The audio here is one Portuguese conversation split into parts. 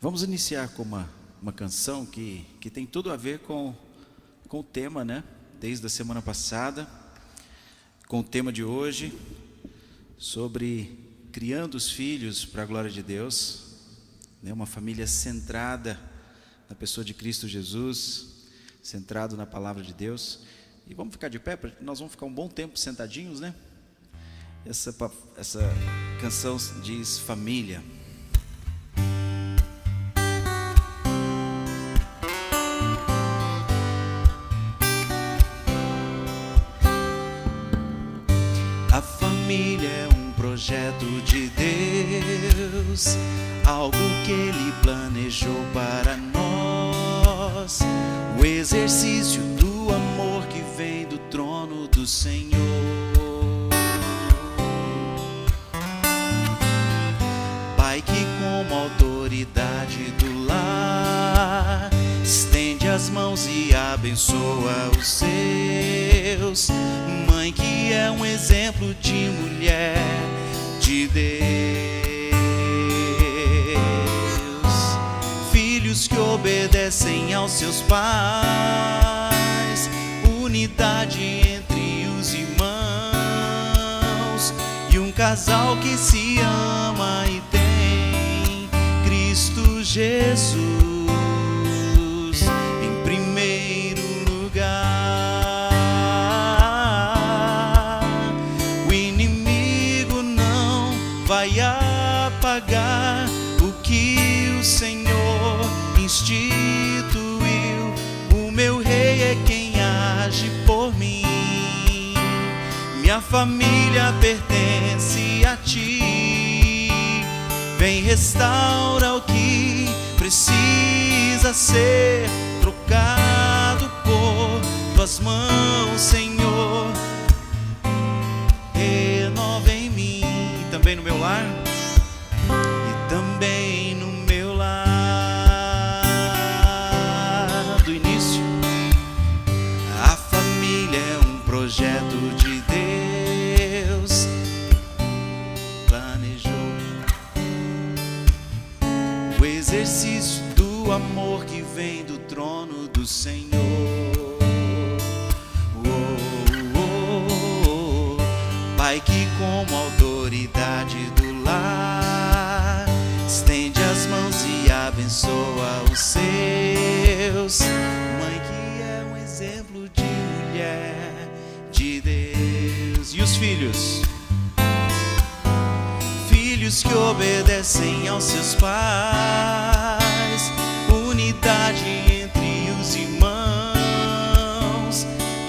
Vamos iniciar com uma canção que tem tudo a ver com o tema, né? Desde a semana passada, com o tema de hoje, sobre criando os filhos para a glória de Deus, né? Uma família centrada na pessoa de Cristo Jesus, centrado na palavra de Deus. E vamos ficar de pé, nós vamos ficar um bom tempo sentadinhos, né? Essa canção diz família. A família é um projeto de Deus, algo que Ele planejou para nós, o exercício do amor que vem do trono do Senhor. Pai que como autoridade do lar estende as mãos e abençoa os seus, mãe que é um exemplo de mulher de Deus, filhos que obedecem aos seus pais, unidade entre os irmãos e um casal que se ama e tem Cristo Jesus em primeiro lugar. O inimigo não vai apagar o que o Senhor instituiu. O meu rei é quem age por mim. Minha família pertence a ti. Vem, restaura o que precisa ser trocado por tuas mãos, Senhor. Renova em mim, e também no meu lar, e também no meu lar. Do início, a família é um projeto de Deus, planejou o exercício do amor que vem do trono do Senhor. Pai que como autoridade do lar estende as mãos e abençoa os seus, mãe que é um exemplo de mulher de Deus. E os filhos? Filhos que obedecem aos seus pais, unidade entre os irmãos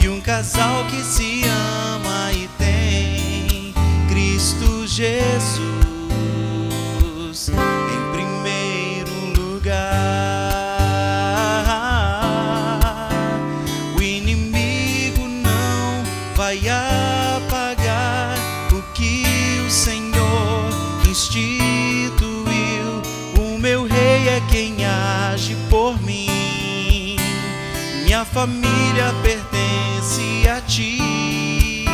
e um casal que se ama e tem Cristo Jesus em primeiro lugar. O inimigo não vai apagar o que o Senhor instituiu. O meu rei é quem age por mim. Minha família pertence a ti.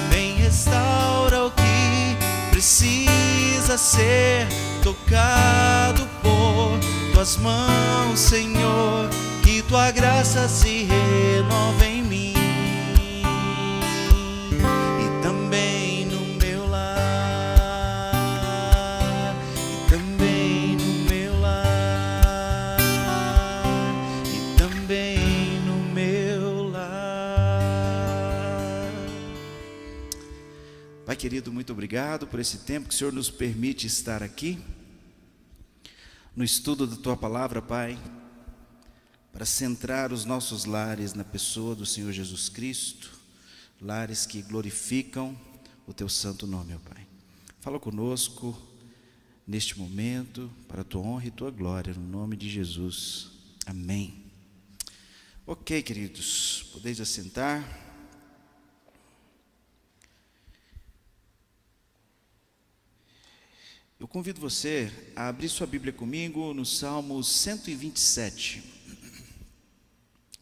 Vem, restaura o que precisa ser tocado por tuas mãos, Senhor. Que tua graça se renova em mim e também no meu lar, e também no meu lar, e também no meu lar. Pai querido, muito obrigado por esse tempo que o Senhor nos permite estar aqui no estudo da Tua Palavra, Pai, para centrar os nossos lares na pessoa do Senhor Jesus Cristo, lares que glorificam o Teu santo nome, ó Pai. Fala conosco neste momento, para a Tua honra e Tua glória, no nome de Jesus. Amém. Ok, queridos, podeis assentar. Eu convido você a abrir sua Bíblia comigo no Salmo 127.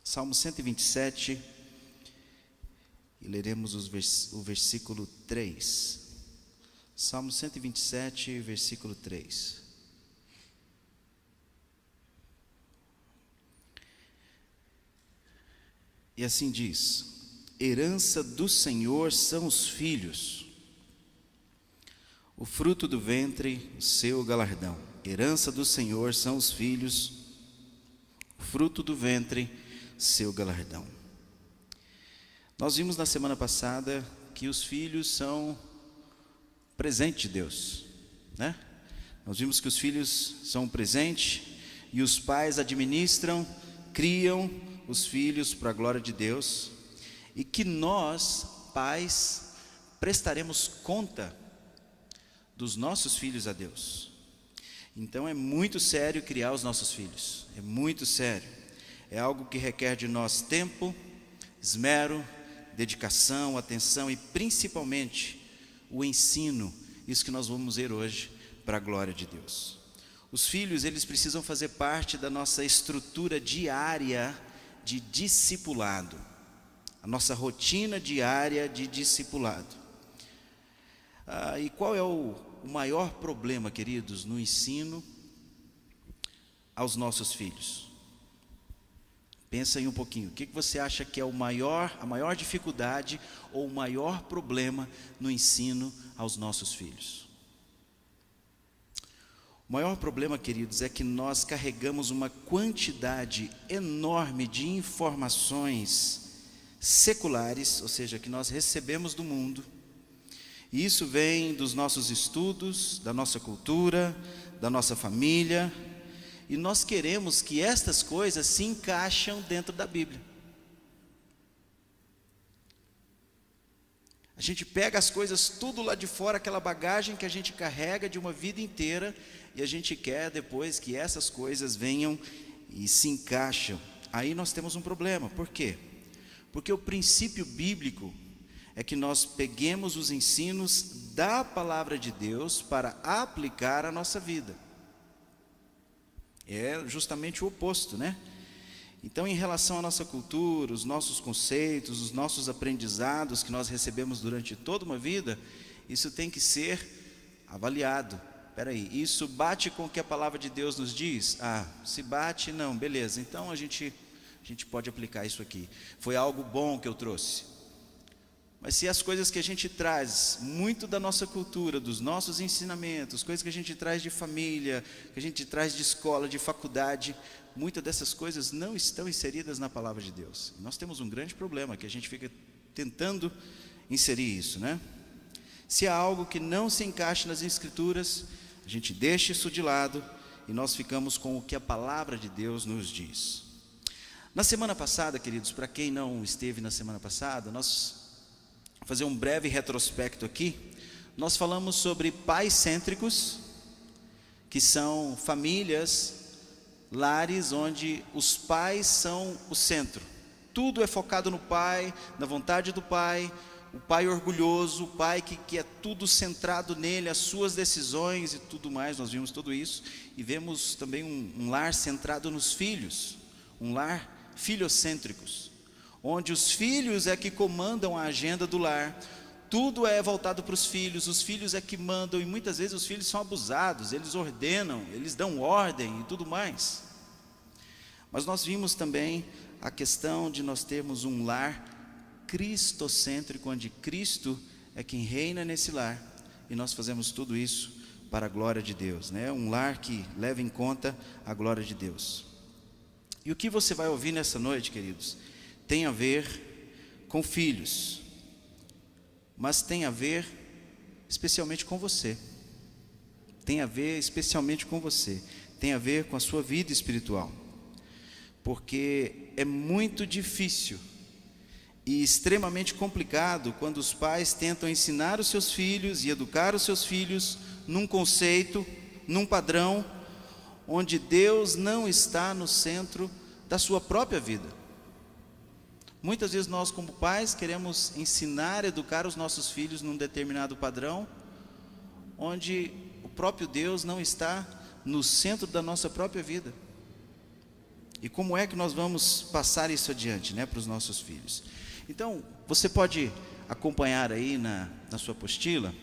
Salmo 127, e leremos o versículo 3. Salmo 127, versículo 3. E assim diz: herança do Senhor são os filhos, o fruto do ventre, o seu galardão. Herança do Senhor são os filhos, o fruto do ventre, seu galardão. Nós vimos na semana passada que os filhos são presente de Deus, né? Nós vimos que os filhos são um presente e os pais administram, criam os filhos para a glória de Deus, e que nós, pais, prestaremos conta dos nossos filhos a Deus. Então é muito sério criar os nossos filhos, é muito sério, é algo que requer de nós tempo, esmero, dedicação, atenção e principalmente o ensino, isso que nós vamos ver hoje, para a glória de Deus. Os filhos, eles precisam fazer parte da nossa estrutura diária de discipulado, a nossa rotina diária de discipulado. E qual é o maior problema, queridos, no ensino aos nossos filhos? Pensa aí um pouquinho, o que você acha que é a maior dificuldade ou o maior problema no ensino aos nossos filhos? O maior problema, queridos, é que nós carregamos uma quantidade enorme de informações seculares, ou seja, que nós recebemos do mundo, e isso vem dos nossos estudos, da nossa cultura, da nossa família, e nós queremos que estas coisas se encaixem dentro da Bíblia. A gente pega as coisas tudo lá de fora, aquela bagagem que a gente carrega de uma vida inteira, e a gente quer depois que essas coisas venham e se encaixam. Aí nós temos um problema. Por quê? Porque o princípio bíblico é que nós peguemos os ensinos da palavra de Deus para aplicar à nossa vida. É justamente o oposto, né? Então, em relação à nossa cultura, os nossos conceitos, os nossos aprendizados que nós recebemos durante toda uma vida, isso tem que ser avaliado. Espera aí, isso bate com o que a palavra de Deus nos diz? Se bate, não, beleza. Então a gente pode aplicar isso aqui. Foi algo bom que eu trouxe. Mas se as coisas que a gente traz, muito da nossa cultura, dos nossos ensinamentos, coisas que a gente traz de família, que a gente traz de escola, de faculdade, muitas dessas coisas não estão inseridas na palavra de Deus. Nós temos um grande problema, que a gente fica tentando inserir isso, né? Se há algo que não se encaixa nas Escrituras, a gente deixa isso de lado e nós ficamos com o que a palavra de Deus nos diz. Na semana passada, queridos, para quem não esteve na semana passada, nós vamos fazer um breve retrospecto aqui. Nós falamos sobre pais cêntricos, que são famílias, lares onde os pais são o centro. Tudo é focado no pai, na vontade do pai, o pai orgulhoso, o pai que é tudo centrado nele, as suas decisões e tudo mais. Nós vimos tudo isso e vemos também um lar centrado nos filhos, um lar filhocêntricos, onde os filhos é que comandam a agenda do lar, tudo é voltado para os filhos é que mandam, e muitas vezes os filhos são abusados, eles ordenam, eles dão ordem e tudo mais. Mas nós vimos também a questão de nós termos um lar cristocêntrico, onde Cristo é quem reina nesse lar, e nós fazemos tudo isso para a glória de Deus, né? Um lar que leva em conta a glória de Deus. E o que você vai ouvir nessa noite, queridos, tem a ver com filhos, mas tem a ver especialmente com você, tem a ver especialmente com você, tem a ver com a sua vida espiritual, porque é muito difícil e extremamente complicado quando os pais tentam ensinar os seus filhos e educar os seus filhos num conceito, num padrão, onde Deus não está no centro da sua própria vida. Muitas vezes nós, como pais, queremos ensinar, educar os nossos filhos num determinado padrão, onde o próprio Deus não está no centro da nossa própria vida. E como é que nós vamos passar isso adiante, né, para os nossos filhos? Então, você pode acompanhar aí na sua apostila.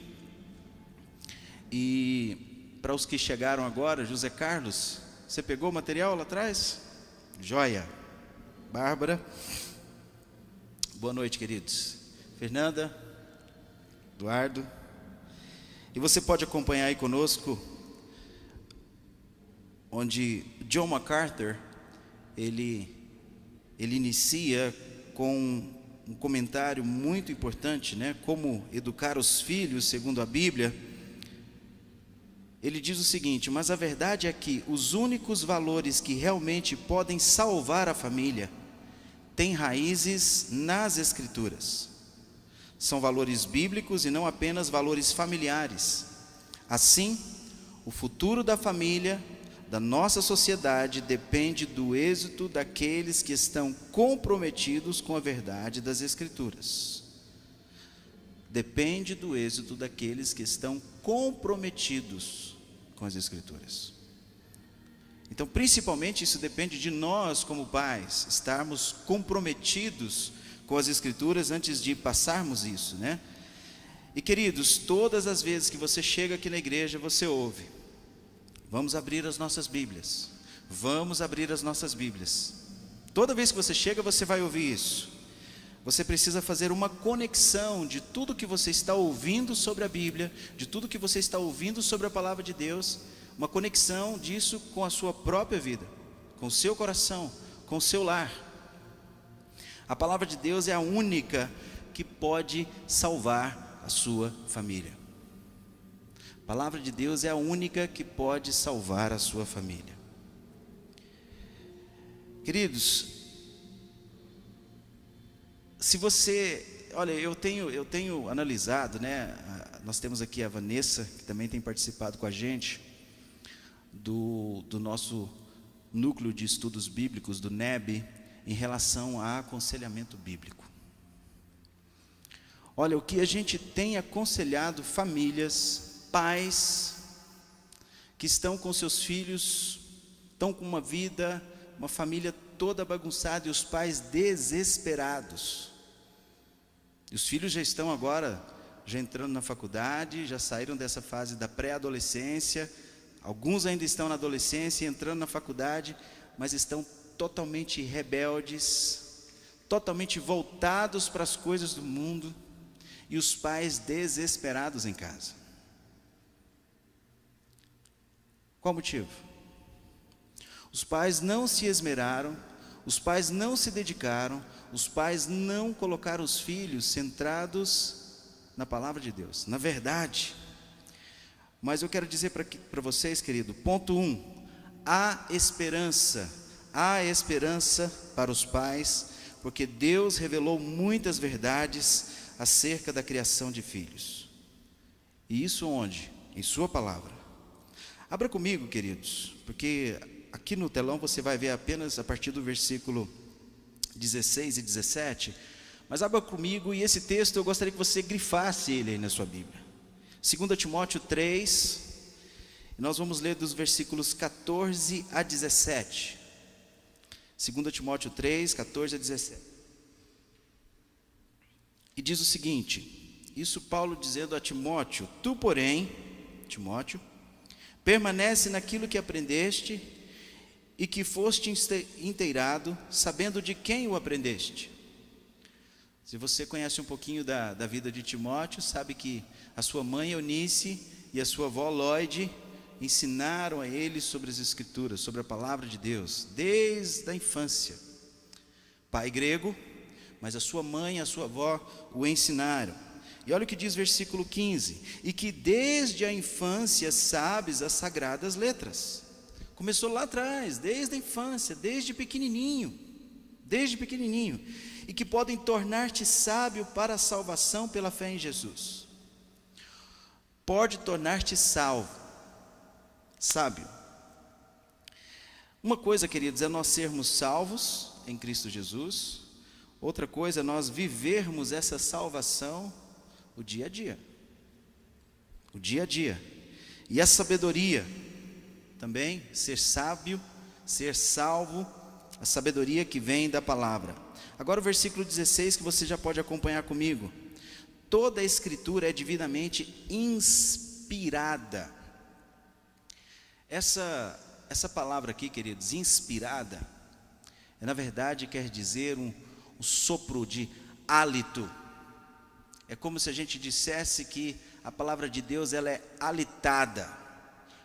E para os que chegaram agora, José Carlos, você pegou o material lá atrás? Joia. Bárbara. Boa noite, queridos. Fernanda, Eduardo. E você pode acompanhar aí conosco, onde John MacArthur, ele inicia com um comentário muito importante, né? Como educar os filhos segundo a Bíblia. Ele diz o seguinte: mas a verdade é que os únicos valores que realmente podem salvar a família têm raízes nas Escrituras. São valores bíblicos e não apenas valores familiares. Assim, o futuro da família, da nossa sociedade, depende do êxito daqueles que estão comprometidos com a verdade das Escrituras. Depende do êxito daqueles que estão comprometidos com as Escrituras. Então, principalmente, isso depende de nós, como pais, estarmos comprometidos com as Escrituras antes de passarmos isso, né? E, queridos, todas as vezes que você chega aqui na igreja, você ouve: vamos abrir as nossas Bíblias. Vamos abrir as nossas Bíblias. Toda vez que você chega, você vai ouvir isso. Você precisa fazer uma conexão de tudo que você está ouvindo sobre a Bíblia, de tudo que você está ouvindo sobre a palavra de Deus, uma conexão disso com a sua própria vida, com o seu coração, com o seu lar. A palavra de Deus é a única que pode salvar a sua família. A palavra de Deus é a única que pode salvar a sua família. Queridos, se você, olha, eu tenho analisado, né? Nós temos aqui a Vanessa, que também tem participado com a gente do nosso núcleo de estudos bíblicos, do NEB, em relação a aconselhamento bíblico. Olha, o que a gente tem aconselhado famílias, pais que estão com seus filhos, estão com uma vida, uma família toda bagunçada, e os pais desesperados. E os filhos já estão agora, já entrando na faculdade, já saíram dessa fase da pré-adolescência, alguns ainda estão na adolescência, entrando na faculdade, mas estão totalmente rebeldes, totalmente voltados para as coisas do mundo, e os pais desesperados em casa. Qual o motivo? Os pais não se esmeraram, os pais não se dedicaram, os pais não colocaram os filhos centrados na palavra de Deus, na verdade. Mas eu quero dizer para vocês, querido, ponto 1, há esperança para os pais, porque Deus revelou muitas verdades acerca da criação de filhos. E isso onde? Em sua palavra. Abra comigo, queridos, porque aqui no telão você vai ver apenas a partir do versículo 16 e 17, mas abra comigo, e esse texto eu gostaria que você grifasse ele aí na sua Bíblia. 2 Timóteo 3, e nós vamos ler dos versículos 14 a 17. 2 Timóteo 3, 14 a 17. E diz o seguinte, isso Paulo dizendo a Timóteo: tu, porém, Timóteo, permanece naquilo que aprendeste e que foste inteirado, sabendo de quem o aprendeste. Se você conhece um pouquinho da vida de Timóteo, sabe que a sua mãe Eunice e a sua avó Lloyd ensinaram a ele sobre as Escrituras, sobre a palavra de Deus, desde a infância. Pai grego, mas a sua mãe e a sua avó o ensinaram. E olha o que diz versículo 15: e que desde a infância sabes as sagradas letras. Começou lá atrás, desde a infância, desde pequenininho, e que podem tornar-te sábio para a salvação pela fé em Jesus. Pode tornar-te sábio. Uma coisa, queridos, é nós sermos salvos em Cristo Jesus. Outra coisa é nós vivermos essa salvação o dia a dia. E a sabedoria também, ser sábio, ser salvo, a sabedoria que vem da palavra. Agora o versículo 16, que você já pode acompanhar comigo. Toda a Escritura é divinamente inspirada. Essa palavra aqui, queridos, inspirada, na verdade quer dizer um sopro de hálito. É como se a gente dissesse que a palavra de Deus, ela é halitada.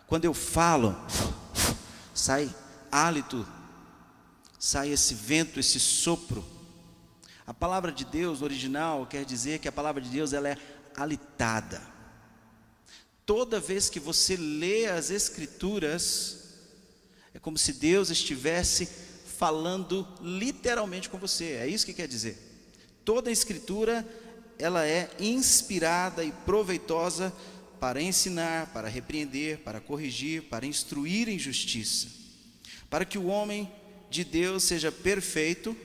Quando eu falo, sai hálito, sai esse vento, esse sopro. A palavra de Deus, no original, quer dizer que a palavra de Deus, ela é halitada. Toda vez que você lê as Escrituras, é como se Deus estivesse falando literalmente com você. É isso que quer dizer. Toda a Escritura, ela é inspirada e proveitosa para ensinar, para repreender, para corrigir, para instruir em justiça, para que o homem de Deus seja perfeito.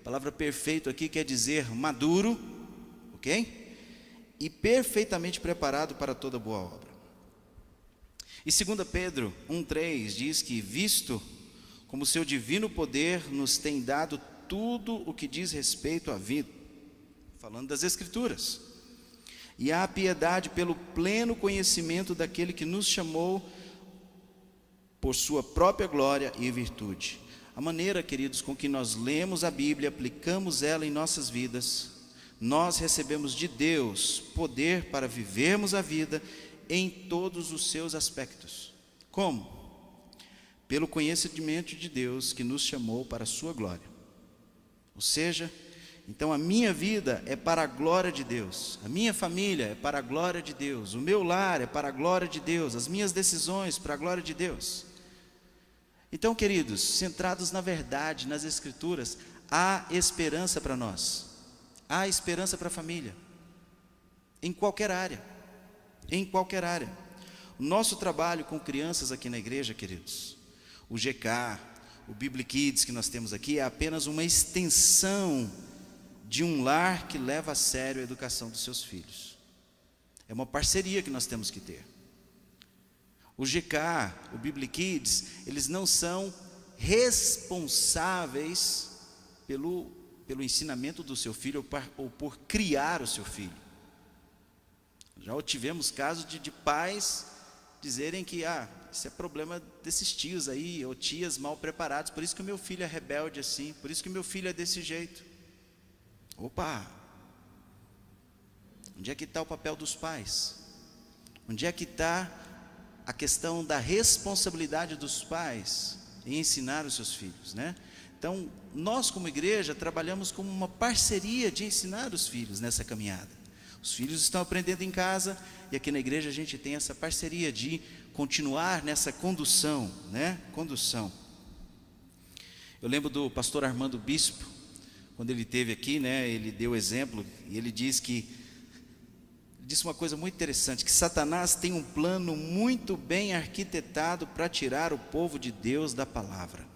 A palavra perfeito aqui quer dizer maduro, ok? E perfeitamente preparado para toda boa obra. E 2 Pedro 1,3 diz que, visto como seu divino poder nos tem dado tudo o que diz respeito à vida, falando das Escrituras, e à piedade pelo pleno conhecimento daquele que nos chamou por sua própria glória e virtude. A maneira, queridos, com que nós lemos a Bíblia, aplicamos ela em nossas vidas, nós recebemos de Deus poder para vivermos a vida em todos os seus aspectos. Como? Pelo conhecimento de Deus que nos chamou para a sua glória. Ou seja, então a minha vida é para a glória de Deus, a minha família é para a glória de Deus, o meu lar é para a glória de Deus, as minhas decisões para a glória de Deus. Então, queridos, centrados na verdade, nas Escrituras, há esperança para nós, há esperança para a família, em qualquer área, em qualquer área. O nosso trabalho com crianças aqui na igreja, queridos, o GK, o Bible Kids que nós temos aqui, é apenas uma extensão de um lar que leva a sério a educação dos seus filhos. É uma parceria que nós temos que ter. O GK, o Bible Kids, eles não são responsáveis pelo ensinamento do seu filho ou por criar o seu filho. Já tivemos casos de pais dizerem que isso é problema desses tios aí, ou tias mal preparados, por isso que o meu filho é rebelde assim, por isso que o meu filho é desse jeito. Opa! Onde é que está o papel dos pais? Onde é que está a questão da responsabilidade dos pais em ensinar os seus filhos, né? Então, nós como igreja trabalhamos como uma parceria de ensinar os filhos nessa caminhada. Os filhos estão aprendendo em casa e aqui na igreja a gente tem essa parceria de continuar nessa condução, né? Condução. Eu lembro do pastor Armando Bispo, quando ele esteve aqui, né? Ele deu exemplo e ele disse uma coisa muito interessante, que Satanás tem um plano muito bem arquitetado para tirar o povo de Deus da palavra.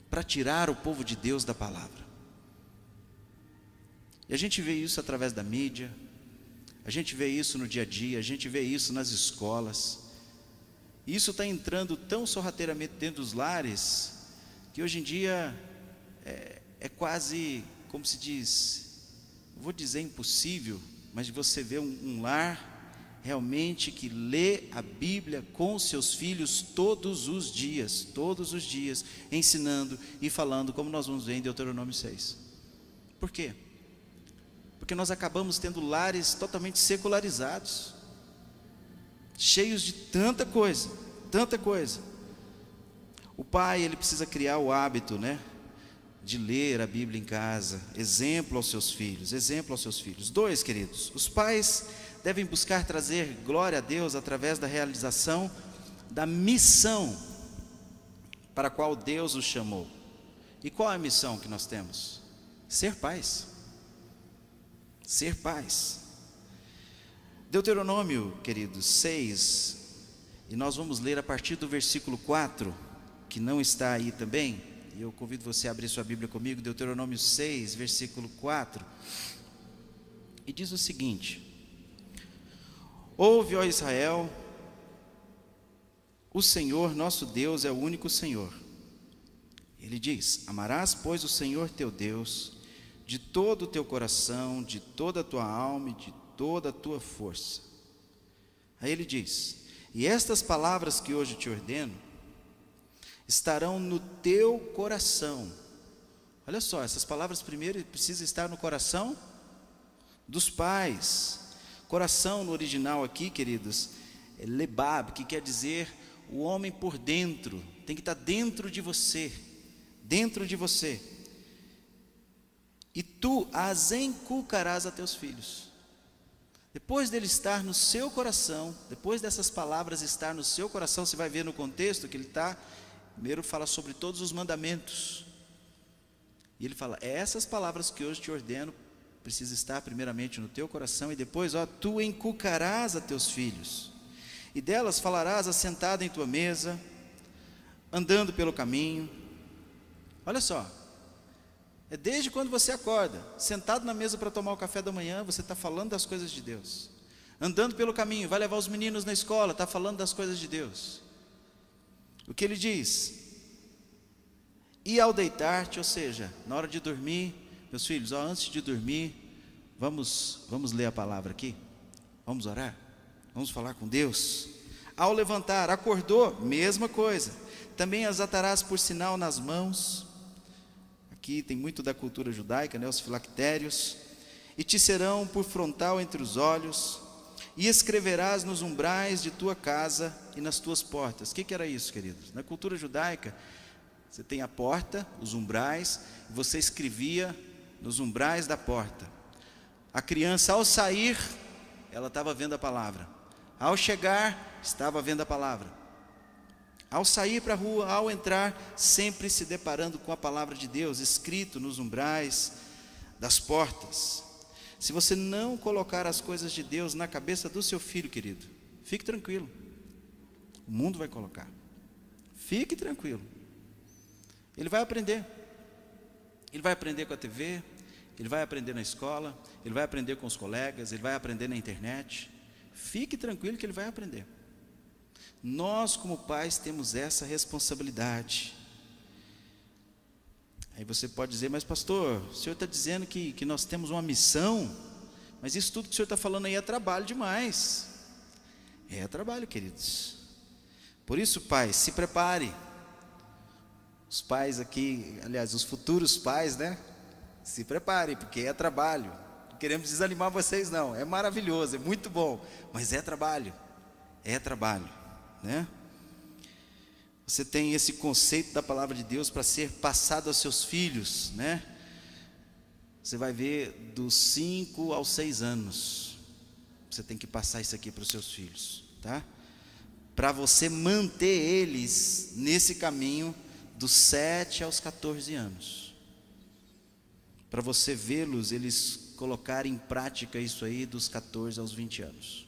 Para tirar o povo de Deus da palavra. E a gente vê isso através da mídia, a gente vê isso no dia a dia, a gente vê isso nas escolas. E isso está entrando tão sorrateiramente dentro dos lares, que hoje em dia é quase, como se diz, vou dizer impossível, mas você vê um lar realmente que lê a Bíblia com seus filhos todos os dias, ensinando e falando, como nós vamos ver em Deuteronômio 6. Por quê? Porque nós acabamos tendo lares totalmente secularizados, cheios de tanta coisa. O pai, ele precisa criar o hábito, né, de ler a Bíblia em casa, exemplo aos seus filhos. 2, queridos, os pais devem buscar trazer glória a Deus através da realização da missão para a qual Deus os chamou. E qual é a missão que nós temos? Ser pais. Ser pais. Deuteronômio, queridos, 6, e nós vamos ler a partir do versículo 4, que não está aí também, e eu convido você a abrir sua Bíblia comigo, Deuteronômio 6, versículo 4, e diz o seguinte: Ouve, ó Israel, o Senhor nosso Deus é o único Senhor. Ele diz: Amarás, pois, o Senhor teu Deus de todo o teu coração, de toda a tua alma e de toda a tua força. Aí ele diz: E estas palavras que hoje te ordeno estarão no teu coração. Olha só, essas palavras primeiro precisam estar no coração dos pais. Coração no original aqui, queridos, é lebab, que quer dizer o homem por dentro. Tem que estar dentro de você, dentro de você. E tu as inculcarás a teus filhos. Depois dele estar no seu coração, depois dessas palavras estar no seu coração, você vai ver no contexto que ele está, primeiro fala sobre todos os mandamentos. E ele fala, essas palavras que hoje te ordeno, precisa estar primeiramente no teu coração, e depois, tu inculcarás a teus filhos. E delas falarás assentado em tua mesa, andando pelo caminho. Olha só, é desde quando você acorda, sentado na mesa para tomar o café da manhã, você está falando das coisas de Deus. Andando pelo caminho, vai levar os meninos na escola, está falando das coisas de Deus. O que ele diz? E ao deitar-te, ou seja, na hora de dormir, meus filhos, antes de dormir, vamos ler a palavra aqui, vamos orar, vamos falar com Deus. Ao levantar, acordou, mesma coisa, também as atarás por sinal nas mãos. Aqui tem muito da cultura judaica, né, os filactérios. E te serão por frontal entre os olhos, e escreverás nos umbrais de tua casa e nas tuas portas. O que era isso, queridos? Na cultura judaica, você tem a porta, os umbrais, e você escrevia nos umbrais da porta. A criança, ao sair, ela estava vendo a palavra. Ao chegar, estava vendo a palavra. Ao sair para a rua, ao entrar, sempre se deparando com a palavra de Deus, escrito nos umbrais das portas. Se você não colocar as coisas de Deus na cabeça do seu filho, querido, fique tranquilo. O mundo vai colocar. Fique tranquilo. Ele vai aprender. Ele vai aprender com a TV, ele vai aprender na escola, ele vai aprender com os colegas, ele vai aprender na internet. Fique tranquilo que ele vai aprender. Nós, como pais, temos essa responsabilidade. Aí você pode dizer, mas pastor, o senhor está dizendo que nós temos uma missão, mas isso tudo que o senhor está falando aí é trabalho demais. É trabalho, queridos. Por isso, pai, se prepare. Os pais aqui, aliás, os futuros pais, né? Se preparem, porque é trabalho. Não queremos desanimar vocês, não. É maravilhoso, é muito bom, mas é trabalho. É trabalho, né? Você tem esse conceito da palavra de Deus para ser passado aos seus filhos, né? Você vai ver dos 5 aos 6 anos. Você tem que passar isso aqui para os seus filhos, tá? Para você manter eles nesse caminho dos 7 aos 14 anos. Para você vê-los, eles colocarem em prática isso aí dos 14 aos 20 anos.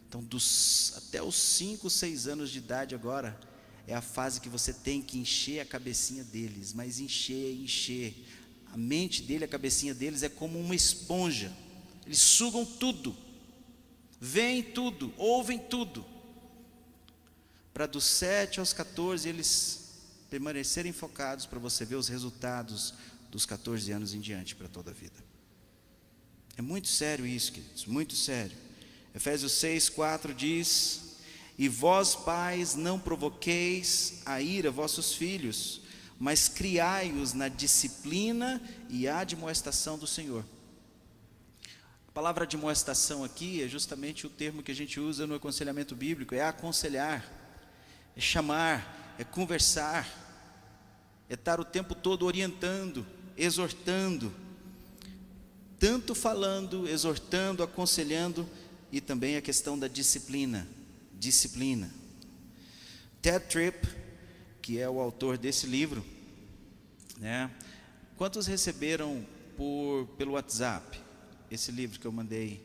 Então, até os 5, 6 anos de idade agora, é a fase que você tem que encher a cabecinha deles, mas encher. A mente dele, a cabecinha deles é como uma esponja. Eles sugam tudo, veem tudo, ouvem tudo. Para dos 7 aos 14 eles permanecerem focados, para você ver os resultados dos 14 anos em diante para toda a vida. É muito sério isso, queridos, muito sério. Efésios 6:4 diz: e vós pais não provoqueis a ira vossos filhos, mas criai-os na disciplina e admoestação do Senhor. A palavra admoestação aqui é justamente o termo que a gente usa no aconselhamento bíblico, é aconselhar, é chamar, é conversar, é estar o tempo todo orientando, exortando, tanto falando, exortando, aconselhando, e também a questão da disciplina. Ted Tripp, que é o autor desse livro, né? Quantos receberam pelo WhatsApp esse livro que eu mandei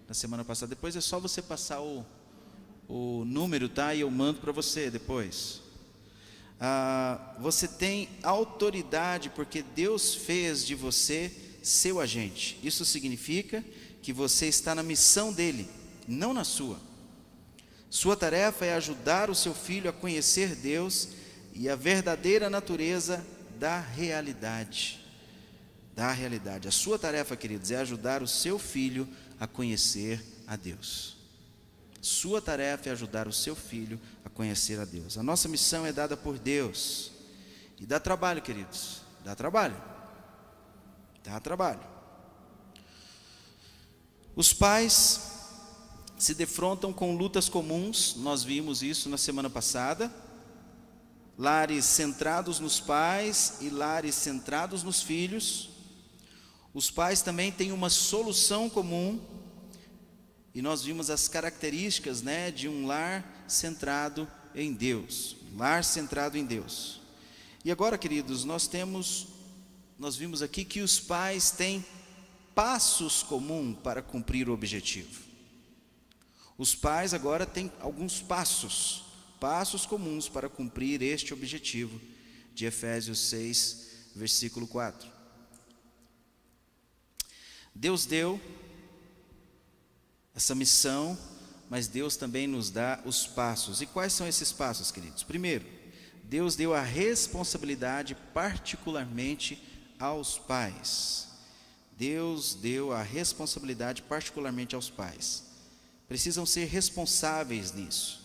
na semana passada? Depois é só você passar o número, tá? E eu mando para você depois. Você tem autoridade porque Deus fez de você seu agente. Isso significa que você está na missão dele, não na sua. Sua tarefa é ajudar o seu filho a conhecer Deus e a verdadeira natureza da realidade. A sua tarefa, queridos, é ajudar o seu filho a conhecer a Deus. Sua tarefa é ajudar o seu filho a conhecer a Deus. A nossa missão é dada por Deus. E dá trabalho, queridos, dá trabalho. Dá trabalho. Os pais se defrontam com lutas comuns, nós vimos isso na semana passada. Lares centrados nos pais e lares centrados nos filhos. Os pais também têm uma solução comum, e nós vimos as características, né, de um lar centrado em Deus. Lar centrado em Deus. E agora, queridos, nós vimos aqui que os pais têm passos comuns para cumprir o objetivo. Os pais agora têm alguns passos comuns para cumprir este objetivo de Efésios 6, versículo 4. Deus deu essa missão, mas Deus também nos dá os passos. E quais são esses passos, queridos? Primeiro, Deus deu a responsabilidade particularmente aos pais. Deus deu a responsabilidade particularmente aos pais. Precisam ser responsáveis nisso.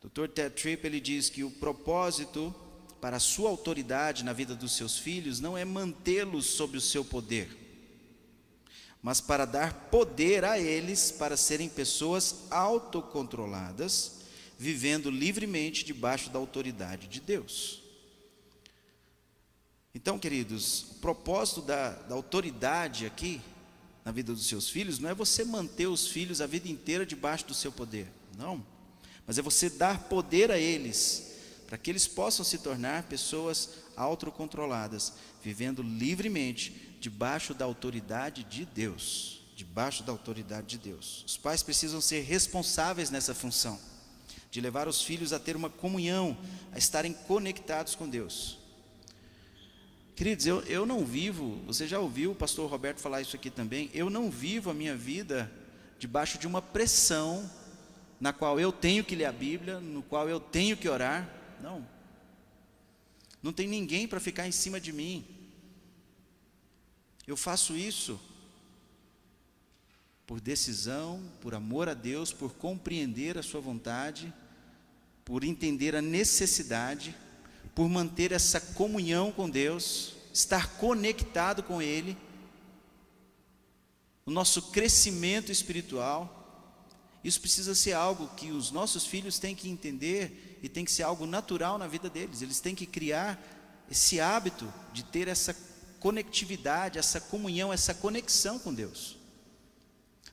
O Dr. Ted Tripp, ele diz que o propósito para a sua autoridade na vida dos seus filhos não é mantê-los sob o seu poder, mas para dar poder a eles para serem pessoas autocontroladas, vivendo livremente debaixo da autoridade de Deus. Então, queridos, o propósito da autoridade aqui na vida dos seus filhos não é você manter os filhos a vida inteira debaixo do seu poder, não, mas é você dar poder a eles, para que eles possam se tornar pessoas autocontroladas, vivendo livremente debaixo da autoridade de Deus, debaixo da autoridade de Deus. Os pais precisam ser responsáveis nessa função, de levar os filhos a ter uma comunhão, a estarem conectados com Deus. Queridos, eu não vivo, você já ouviu o pastor Roberto falar isso aqui também, eu não vivo a minha vida debaixo de uma pressão, na qual eu tenho que ler a Bíblia, no qual eu tenho que orar. Não tem ninguém para ficar em cima de mim. Eu faço isso por decisão, por amor a Deus, por compreender a sua vontade, por entender a necessidade, por manter essa comunhão com Deus, estar conectado com Ele, o nosso crescimento espiritual. Isso precisa ser algo que os nossos filhos têm que entender e tem que ser algo natural na vida deles. Eles têm que criar esse hábito de ter essa conectividade, essa comunhão, essa conexão com Deus.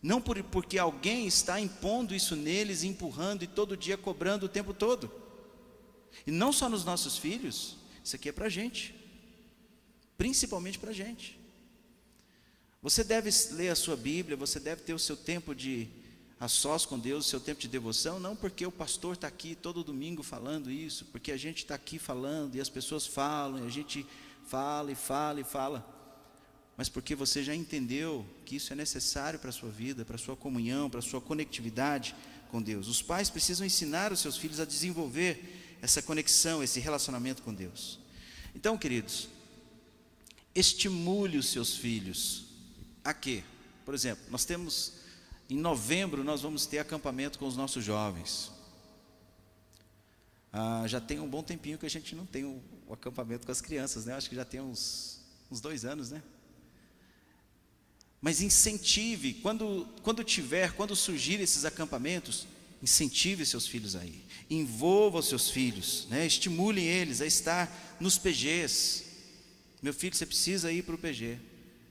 Não porque alguém está impondo isso neles, empurrando e todo dia cobrando o tempo todo. E não só nos nossos filhos, isso aqui é para a gente, principalmente para a gente. Você deve ler a sua Bíblia, você deve ter o seu tempo a sós com Deus, o seu tempo de devoção, não porque o pastor está aqui todo domingo falando isso, porque a gente está aqui falando e as pessoas falam, e a gente fala e fala e fala, mas porque você já entendeu que isso é necessário para a sua vida, para a sua comunhão, para a sua conectividade com Deus. Os pais precisam ensinar os seus filhos a desenvolver essa conexão, esse relacionamento com Deus. Então, queridos, estimule os seus filhos a quê? Por exemplo, em novembro nós vamos ter acampamento com os nossos jovens. Já tem um bom tempinho que a gente não tem o acampamento com as crianças, né? Acho que já tem uns 2 anos, né? Mas incentive, quando surgir esses acampamentos, incentive seus filhos a ir, envolva os seus filhos, né? Estimule eles a estar nos PGs. Meu filho, você precisa ir para o PG,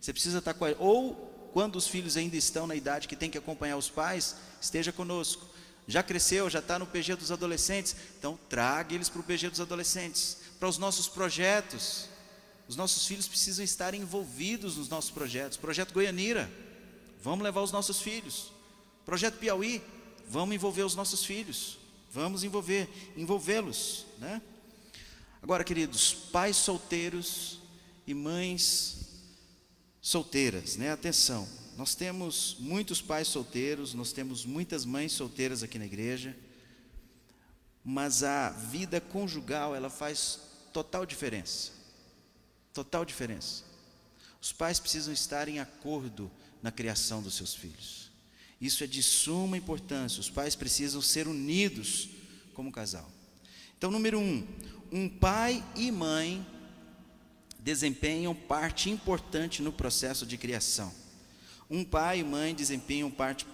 você precisa estar com ele, ou quando os filhos ainda estão na idade que tem que acompanhar os pais, esteja conosco. Já cresceu, já está no PG dos adolescentes, então traga eles para o PG dos adolescentes, para os nossos projetos. Os nossos filhos precisam estar envolvidos nos nossos projetos. Projeto Goianira, vamos levar os nossos filhos. Projeto Piauí, vamos envolver os nossos filhos, vamos envolvê-los, né? Agora, queridos, pais solteiros e mães solteiras, né? Atenção, nós temos muitos pais solteiros, nós temos muitas mães solteiras aqui na igreja, mas a vida conjugal, ela faz total diferença. Total diferença. Os pais precisam estar em acordo na criação dos seus filhos. Isso é de suma importância. Os pais precisam ser unidos como casal. Então, número 1, um pai e mãe desempenham parte importante no processo de criação. Um pai e mãe desempenham parte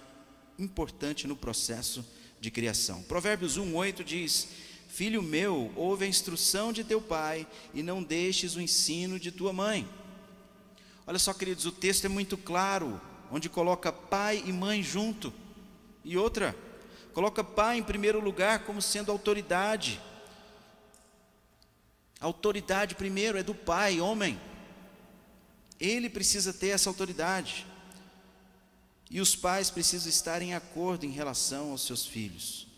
importante no processo de criação. Provérbios 1:8 diz: filho meu, ouve a instrução de teu pai e não deixes o ensino de tua mãe. Olha só, queridos, o texto é muito claro, onde coloca pai e mãe junto. E outra, coloca pai em primeiro lugar como sendo autoridade. A autoridade primeiro é do pai, homem. Ele precisa ter essa autoridade. E os pais precisam estar em acordo em relação aos seus filhos.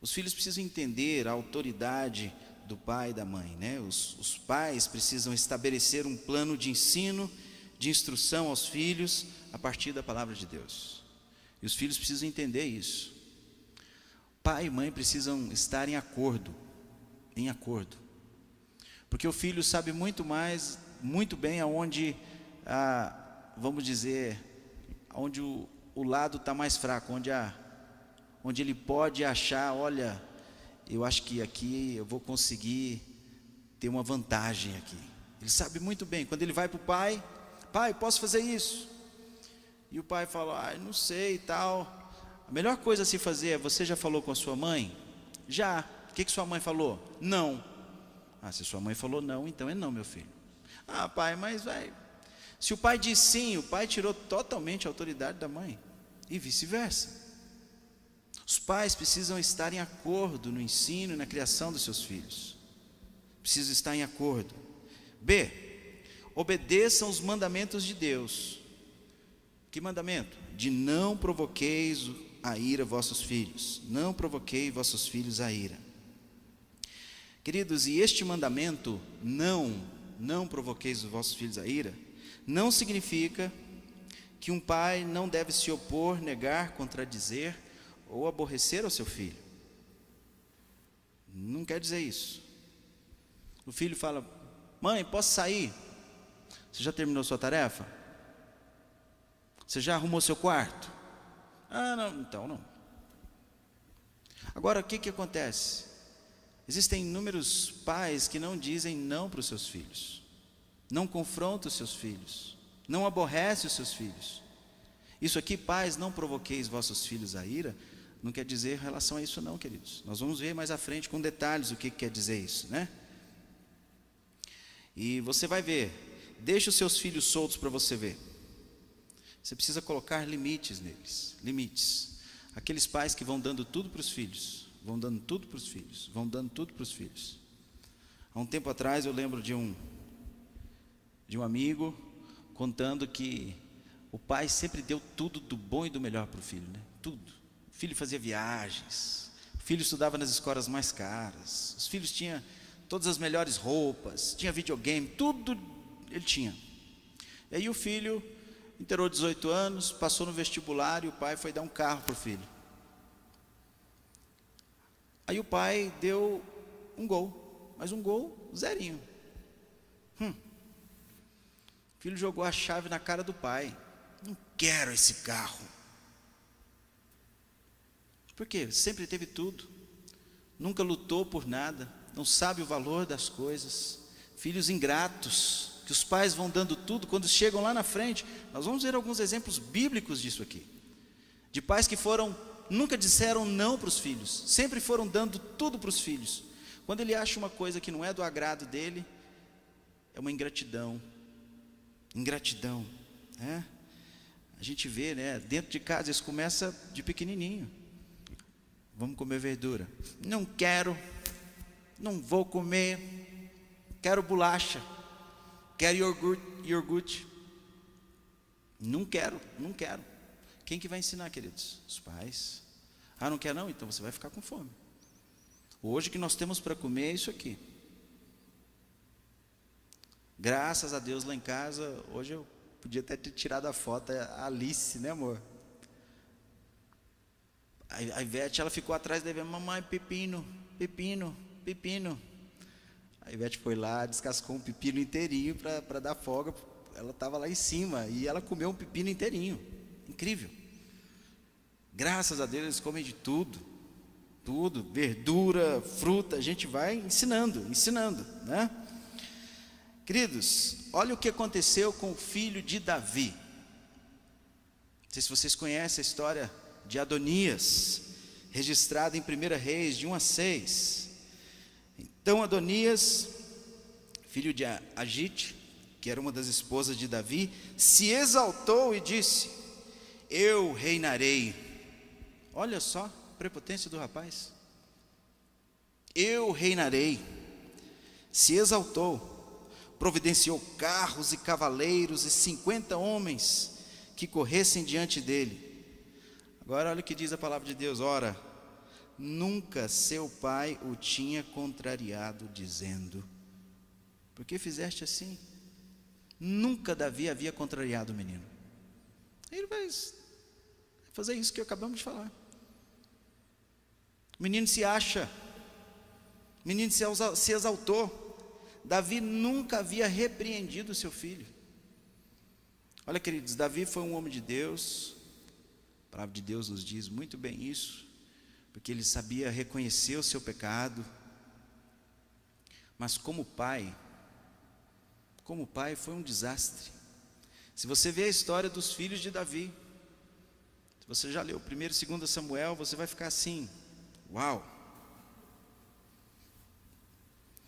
Os filhos precisam entender a autoridade do pai e da mãe, né? Os pais precisam estabelecer um plano de ensino, de instrução aos filhos, a partir da palavra de Deus. E os filhos precisam entender isso. Pai e mãe precisam estar em acordo. Porque o filho sabe muito bem aonde, vamos dizer, onde o lado está mais fraco, onde ele pode achar, olha, eu acho que aqui eu vou conseguir ter uma vantagem aqui. Ele sabe muito bem, quando ele vai para o pai, pai, posso fazer isso? E o pai fala, não sei e tal. A melhor coisa a se fazer é, você já falou com a sua mãe? Já. O que sua mãe falou? Não. Se sua mãe falou não, então é não, meu filho. Pai, mas vai. Se o pai diz sim, o pai tirou totalmente a autoridade da mãe. E vice-versa. Os pais precisam estar em acordo no ensino e na criação dos seus filhos. Precisam estar em acordo. B, obedeçam os mandamentos de Deus. Que mandamento? De não provoqueis a ira vossos filhos. Não provoquei vossos filhos a ira. Queridos, e este mandamento, não provoqueis os vossos filhos a ira, não significa que um pai não deve se opor, negar, contradizer ou aborrecer ao seu filho. Não quer dizer isso. O filho fala, mãe, posso sair? Você já terminou sua tarefa? Você já arrumou seu quarto? Não, então não. Agora, o que acontece? Existem inúmeros pais que não dizem não para os seus filhos, não confrontam os seus filhos, não aborrecem os seus filhos. Isso aqui, pais, não provoqueis vossos filhos a ira, não quer dizer em relação a isso não, queridos. Nós vamos ver mais à frente com detalhes o que quer dizer isso, né? E você vai ver, deixa os seus filhos soltos para você ver. Você precisa colocar limites neles, limites. Aqueles pais que vão dando tudo para os filhos, vão dando tudo para os filhos, vão dando tudo para os filhos. Há um tempo atrás eu lembro de um amigo contando que o pai sempre deu tudo do bom e do melhor para o filho, né? Tudo. O filho fazia viagens, o filho estudava nas escolas mais caras, os filhos tinham todas as melhores roupas, tinha videogame, tudo ele tinha. E aí o filho inteirou 18 anos, passou no vestibular e o pai foi dar um carro para o filho. Aí o pai deu um gol, mas um gol zerinho. O filho jogou a chave na cara do pai. Não quero esse carro. Por quê? Sempre teve tudo. Nunca lutou por nada. Não sabe o valor das coisas. Filhos ingratos, que os pais vão dando tudo. Quando chegam lá na frente, nós vamos ver alguns exemplos bíblicos disso aqui. De pais que nunca disseram não para os filhos. Sempre foram dando tudo para os filhos. Quando ele acha uma coisa que não é do agrado dele, é uma ingratidão. Ingratidão, né? A gente vê, né? Dentro de casa, isso começa de pequenininho. Vamos comer verdura. Não quero, não vou comer. Quero bolacha, quero iogurte. Não quero. Quem que vai ensinar, queridos? Os pais. Não quer não? Então você vai ficar com fome. Hoje o que nós temos para comer é isso aqui. Graças a Deus lá em casa, hoje eu podia até ter tirado a foto, a Alice, né, amor? A Ivete, ela ficou atrás da Ivete, mamãe, pepino. A Ivete foi lá, descascou um pepino inteirinho para dar folga. Ela estava lá em cima e ela comeu um pepino inteirinho. Incrível. Graças a Deus eles comem de tudo. tudo, verdura, fruta, a gente vai ensinando, né? Queridos, olha o que aconteceu com o filho de Davi. Não sei se vocês conhecem a história de Adonias, registrada em 1 Reis, de 1 a 6. Então Adonias, filho de Agite, que era uma das esposas de Davi, se exaltou e disse: eu reinarei. Olha só a prepotência do rapaz. Eu reinarei. Se exaltou, providenciou carros e cavaleiros e 50 homens que corressem diante dele. Agora olha o que diz a palavra de Deus: ora, nunca seu pai o tinha contrariado, dizendo: por que fizeste assim? Nunca Davi havia contrariado o menino. Ele vai fazer isso que acabamos de falar. O menino se acha, o menino se exaltou. Davi nunca havia repreendido o seu filho. Olha, queridos, Davi foi um homem de Deus. A palavra de Deus nos diz muito bem isso, porque ele sabia reconhecer o seu pecado. Mas como pai foi um desastre. Se você vê a história dos filhos de Davi, se você já leu 1 e 2 Samuel, você vai ficar assim: uau!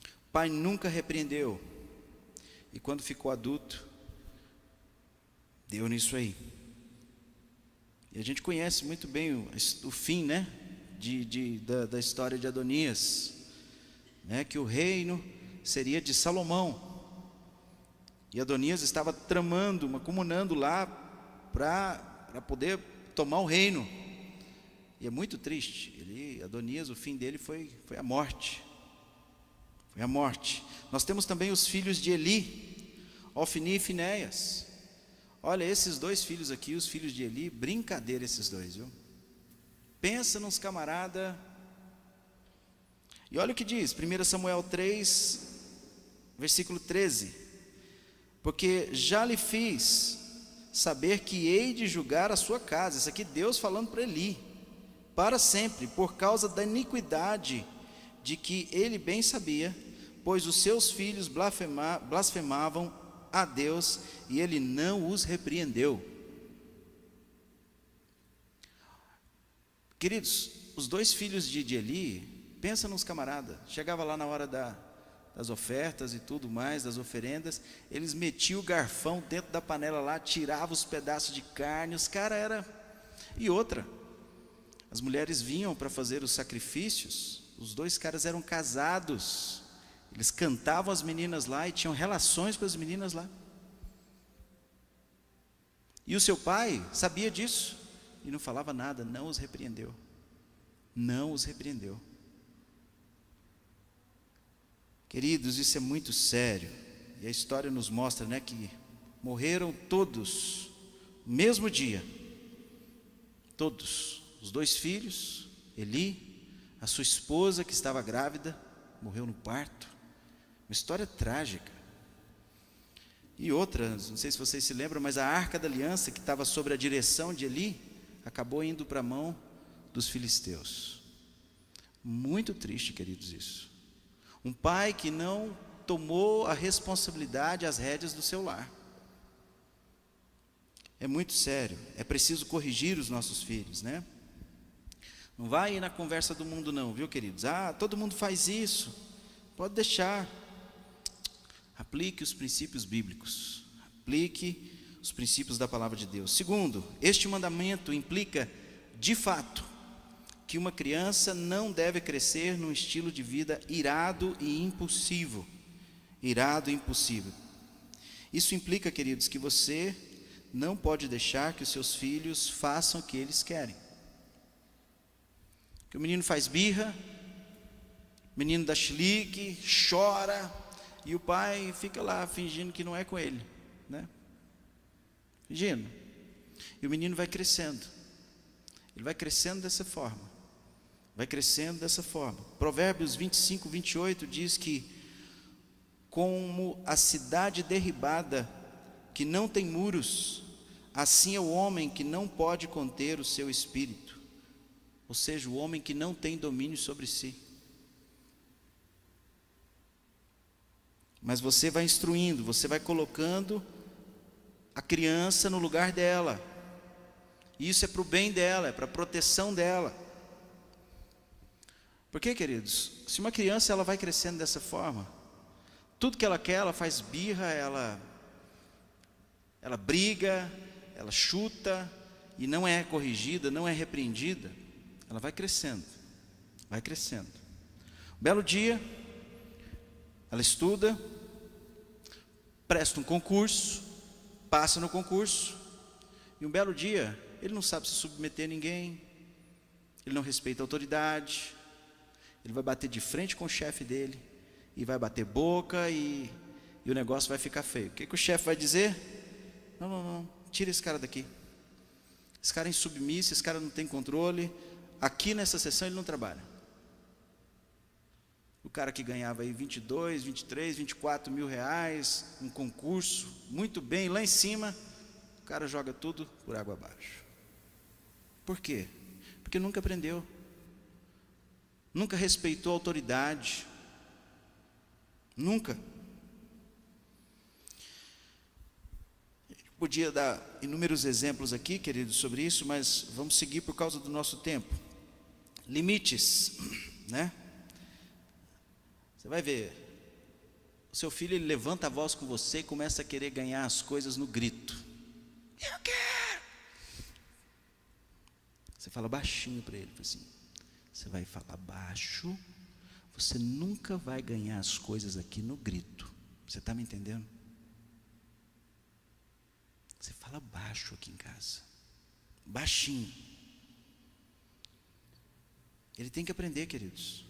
O pai nunca repreendeu, e quando ficou adulto, deu nisso aí. E a gente conhece muito bem o fim, né, da história de Adonias, né, que o reino seria de Salomão. E Adonias estava tramando, macumunando lá para poder tomar o reino. E é muito triste. Adonias, o fim dele foi a morte. Foi a morte. Nós temos também os filhos de Eli, Ofni e Finéias. Olha, esses dois filhos aqui, os filhos de Eli, brincadeira esses dois, viu? Pensa nos camarada. E olha o que diz, 1 Samuel 3, versículo 13: porque já lhe fiz saber que hei de julgar a sua casa. Isso aqui Deus falando para Eli, para sempre, por causa da iniquidade de que ele bem sabia, pois os seus filhos blasfemavam a Deus e ele não os repreendeu. Queridos, os dois filhos de Eli, pensa nos camaradas, chegava lá na hora das ofertas e tudo mais, das oferendas, eles metiam o garfão dentro da panela lá, tiravam os pedaços de carne, os caras eram... E outra, as mulheres vinham para fazer os sacrifícios, os dois caras eram casados, eles cantavam as meninas lá e tinham relações com as meninas lá. E o seu pai sabia disso e não falava nada, não os repreendeu. Não os repreendeu. Queridos, isso é muito sério. E a história nos mostra, né, que morreram todos no mesmo dia. Todos. Os dois filhos, Eli, a sua esposa que estava grávida, morreu no parto. Uma história trágica. E outra, não sei se vocês se lembram, mas a Arca da Aliança, que estava sob a direção de Eli, acabou indo para a mão dos filisteus. Muito triste, queridos, isso. Um pai que não tomou a responsabilidade, as rédeas do seu lar. É muito sério, é preciso corrigir os nossos filhos, né? Não vai ir na conversa do mundo não, viu, queridos? Todo mundo faz isso, pode deixar. Aplique os princípios bíblicos, aplique os princípios da palavra de Deus. Segundo, este mandamento implica, de fato, que uma criança não deve crescer num estilo de vida irado e impulsivo. Irado e impulsivo. Isso implica, queridos, que você não pode deixar que os seus filhos façam o que eles querem. Que o menino faz birra, o menino dá chilique, chora, e o pai fica lá fingindo que não é com ele, né? Fingindo. E o menino vai crescendo. Ele vai crescendo dessa forma. Vai crescendo dessa forma. Provérbios 25, 28 diz que como a cidade derribada que não tem muros, assim é o homem que não pode conter o seu espírito. ou seja, o homem que não tem domínio sobre si. Mas você vai instruindo, você vai colocando a criança no lugar dela. Isso é para o bem dela, é para a proteção dela. Porque, queridos, se uma criança ela vai crescendo dessa forma, tudo que ela quer, ela faz birra, ela briga, ela chuta, e não é corrigida, não é repreendida, ela vai crescendo, vai crescendo. Um belo dia, ela estuda, presta um concurso, passa no concurso, e um belo dia, ele não sabe se submeter a ninguém, ele não respeita a autoridade, ele vai bater de frente com o chefe dele, e vai bater boca, e o negócio vai ficar feio. O que o chefe vai dizer? Não, tira esse cara daqui. Esse cara é insubmisso, esse cara não tem controle, aqui nessa sessão ele não trabalha. O cara que ganhava aí 22, 23, 24 mil reais, um concurso, muito bem, lá em cima, o cara joga tudo por água abaixo. Por quê? Porque nunca aprendeu, nunca respeitou a autoridade, nunca. Podia dar inúmeros exemplos aqui, queridos, sobre isso, mas vamos seguir por causa do nosso tempo. Limites, né? Você vai ver, o seu filho ele levanta a voz com você e começa a querer ganhar as coisas no grito. Eu quero! Você fala baixinho para ele, assim, você vai falar baixo, você nunca vai ganhar as coisas aqui no grito. Você está me entendendo? Você fala baixo aqui em casa, baixinho. Ele tem que aprender, queridos.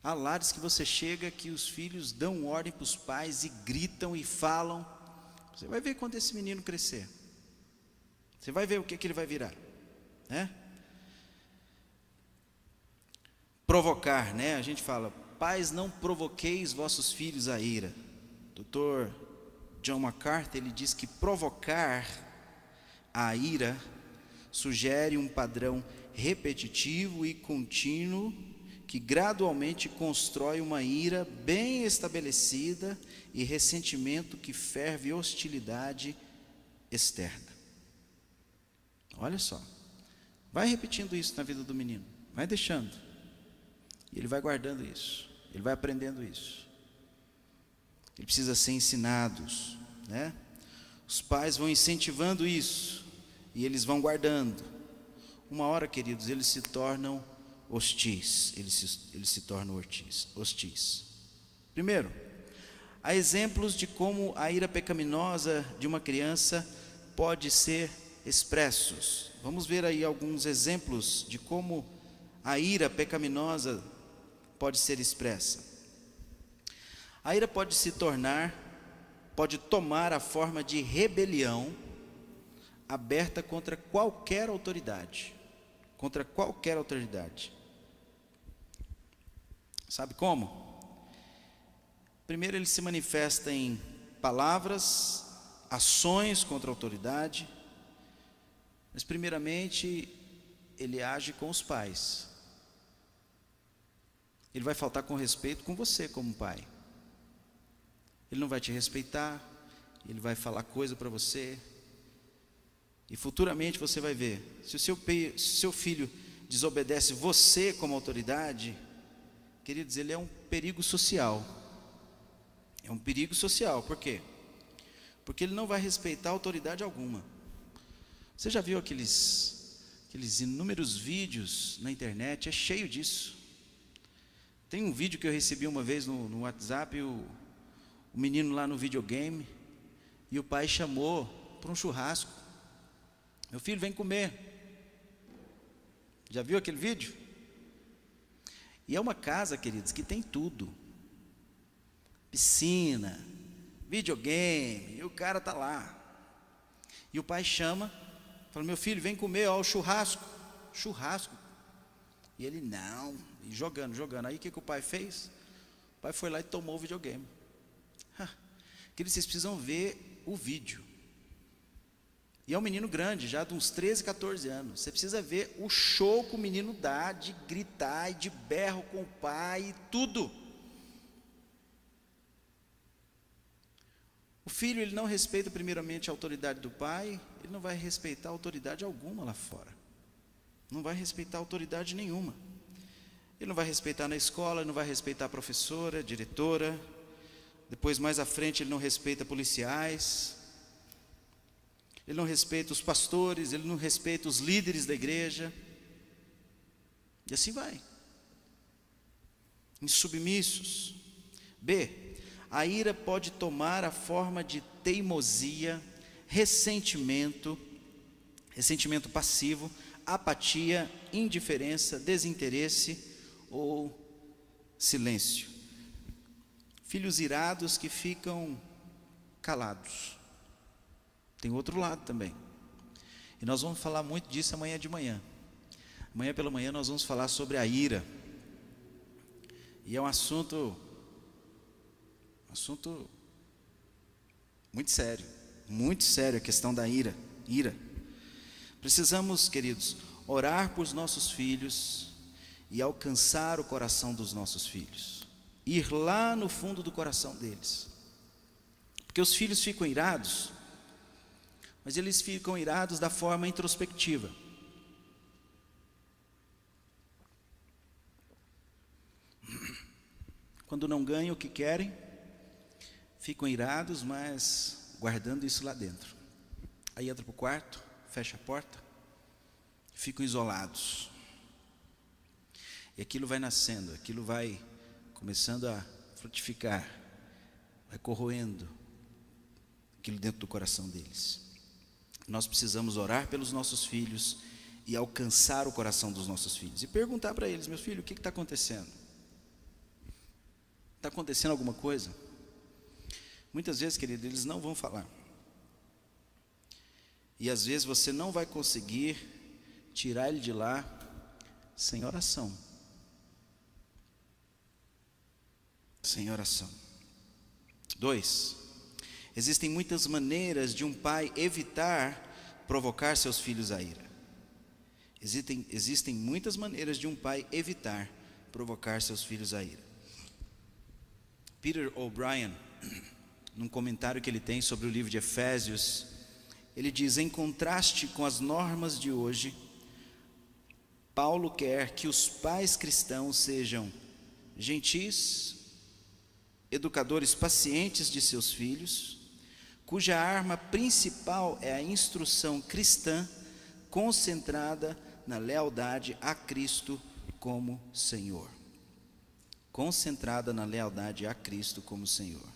Há lares que você chega que os filhos dão ordem para os pais e gritam e falam. Você vai ver quando esse menino crescer. Você vai ver o que ele vai virar, né? Provocar, né? A gente fala, pais, não provoqueis vossos filhos à ira. Dr. John MacArthur, ele diz que provocar a ira sugere um padrão repetitivo e contínuo que gradualmente constrói uma ira bem estabelecida e ressentimento que ferve hostilidade externa. Olha só, vai repetindo isso na vida do menino, vai deixando, e ele vai guardando isso, ele vai aprendendo isso. Ele precisa ser ensinado, né? Os pais vão incentivando isso, e eles vão guardando. Uma hora, queridos, eles se tornam hostis, eles se tornam hostis. Primeiro, há exemplos de como a ira pecaminosa de uma criança pode ser expressos. Vamos ver aí alguns exemplos de como a ira pecaminosa pode ser expressa. A ira pode tomar a forma de rebelião aberta contra qualquer autoridade. Contra qualquer autoridade. Sabe como? Primeiro, ele se manifesta em palavras, ações contra a autoridade, mas primeiramente ele age com os pais. Ele vai faltar com respeito com você como pai. Ele não vai te respeitar, ele vai falar coisa para você, e futuramente você vai ver, se o seu filho desobedece você como autoridade, queridos, ele é um perigo social. É um perigo social, por quê? Porque ele não vai respeitar autoridade alguma. Você já viu aqueles inúmeros vídeos na internet? É cheio disso. Tem um vídeo que eu recebi uma vez no WhatsApp, o menino lá no videogame, e o pai chamou para um churrasco. Meu filho, vem comer. Já viu aquele vídeo? E é uma casa, queridos, que tem tudo. Piscina, videogame, e o cara está lá. E o pai chama, fala, meu filho, vem comer, ó, o churrasco. Churrasco. E ele, não, e jogando. Aí o que o pai fez? O pai foi lá e tomou o videogame. Queridos, vocês precisam ver o vídeo. E é um menino grande, já de uns 13, 14 anos. Você precisa ver o show que o menino dá de gritar e de berro com o pai e tudo. O filho, ele não respeita primeiramente a autoridade do pai, ele não vai respeitar autoridade alguma lá fora. Não vai respeitar autoridade nenhuma. Ele não vai respeitar na escola, ele não vai respeitar a professora, a diretora. Depois, mais à frente, ele não respeita policiais. Ele não respeita os pastores, ele não respeita os líderes da igreja. E assim vai. Insubmissos. B. A ira pode tomar a forma de teimosia, ressentimento passivo, apatia, indiferença, desinteresse ou silêncio. Filhos irados que ficam calados. Tem outro lado também. E nós vamos falar muito disso amanhã de manhã. Amanhã pela manhã nós vamos falar sobre a ira. E é um assunto muito sério a questão da ira. Precisamos, queridos, orar por nossos filhos e alcançar o coração dos nossos filhos. Ir lá no fundo do coração deles. Porque os filhos ficam irados, mas eles ficam irados da forma introspectiva. Quando não ganham o que querem, ficam irados, mas guardando isso lá dentro. Aí entra para o quarto, fecha a porta, ficam isolados. E aquilo vai nascendo, aquilo vai começando a frutificar, vai corroendo aquilo dentro do coração deles. Nós precisamos orar pelos nossos filhos e alcançar o coração dos nossos filhos. E perguntar para eles: meu filho, o que está acontecendo? Está acontecendo alguma coisa? Muitas vezes, querido, eles não vão falar. E às vezes você não vai conseguir tirar ele de lá sem oração. Sem oração. 2. Existem muitas maneiras de um pai evitar provocar seus filhos à ira. Existem muitas maneiras de um pai evitar provocar seus filhos à ira. Peter O'Brien, num comentário que ele tem sobre o livro de Efésios, ele diz: em contraste com as normas de hoje, Paulo quer que os pais cristãos sejam gentis, educadores pacientes de seus filhos, cuja arma principal é a instrução cristã concentrada na lealdade a Cristo como Senhor. Concentrada na lealdade a Cristo como Senhor.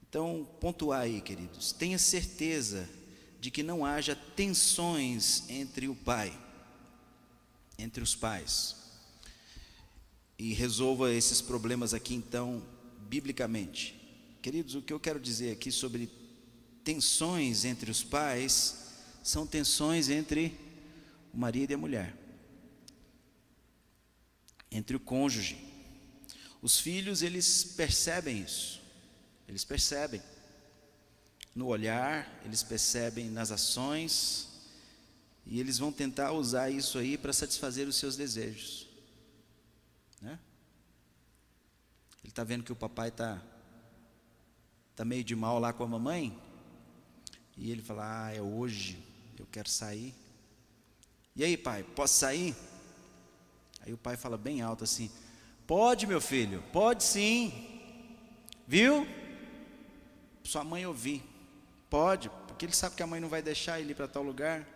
Então, pontuar aí, queridos, tenha certeza de que não haja tensões entre os pais. E resolva esses problemas aqui, então, biblicamente. Queridos, o que eu quero dizer aqui sobre tensões entre os pais, são tensões entre o marido e a mulher. Entre o cônjuge. Os filhos, eles percebem isso. Eles percebem no olhar, eles percebem nas ações, e eles vão tentar usar isso aí para satisfazer os seus desejos, né? Ele está vendo que o papai está meio de mal lá com a mamãe, e ele fala: é hoje, eu quero sair. E aí, pai, posso sair? Aí o pai fala bem alto assim: pode, meu filho, pode sim, viu? Sua mãe ouvir, pode, porque ele sabe que a mãe não vai deixar ele ir para tal lugar.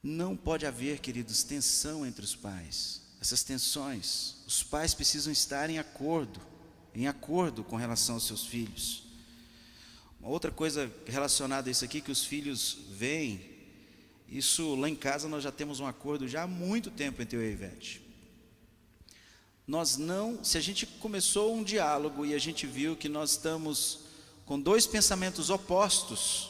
Não pode haver, queridos, tensão entre os pais. Essas tensões, os pais precisam estar em acordo com relação aos seus filhos. Uma outra coisa relacionada a isso aqui que os filhos veem, isso lá em casa nós já temos um acordo já há muito tempo entre eu e a Ivete. Se a gente começou um diálogo e a gente viu que nós estamos com dois pensamentos opostos,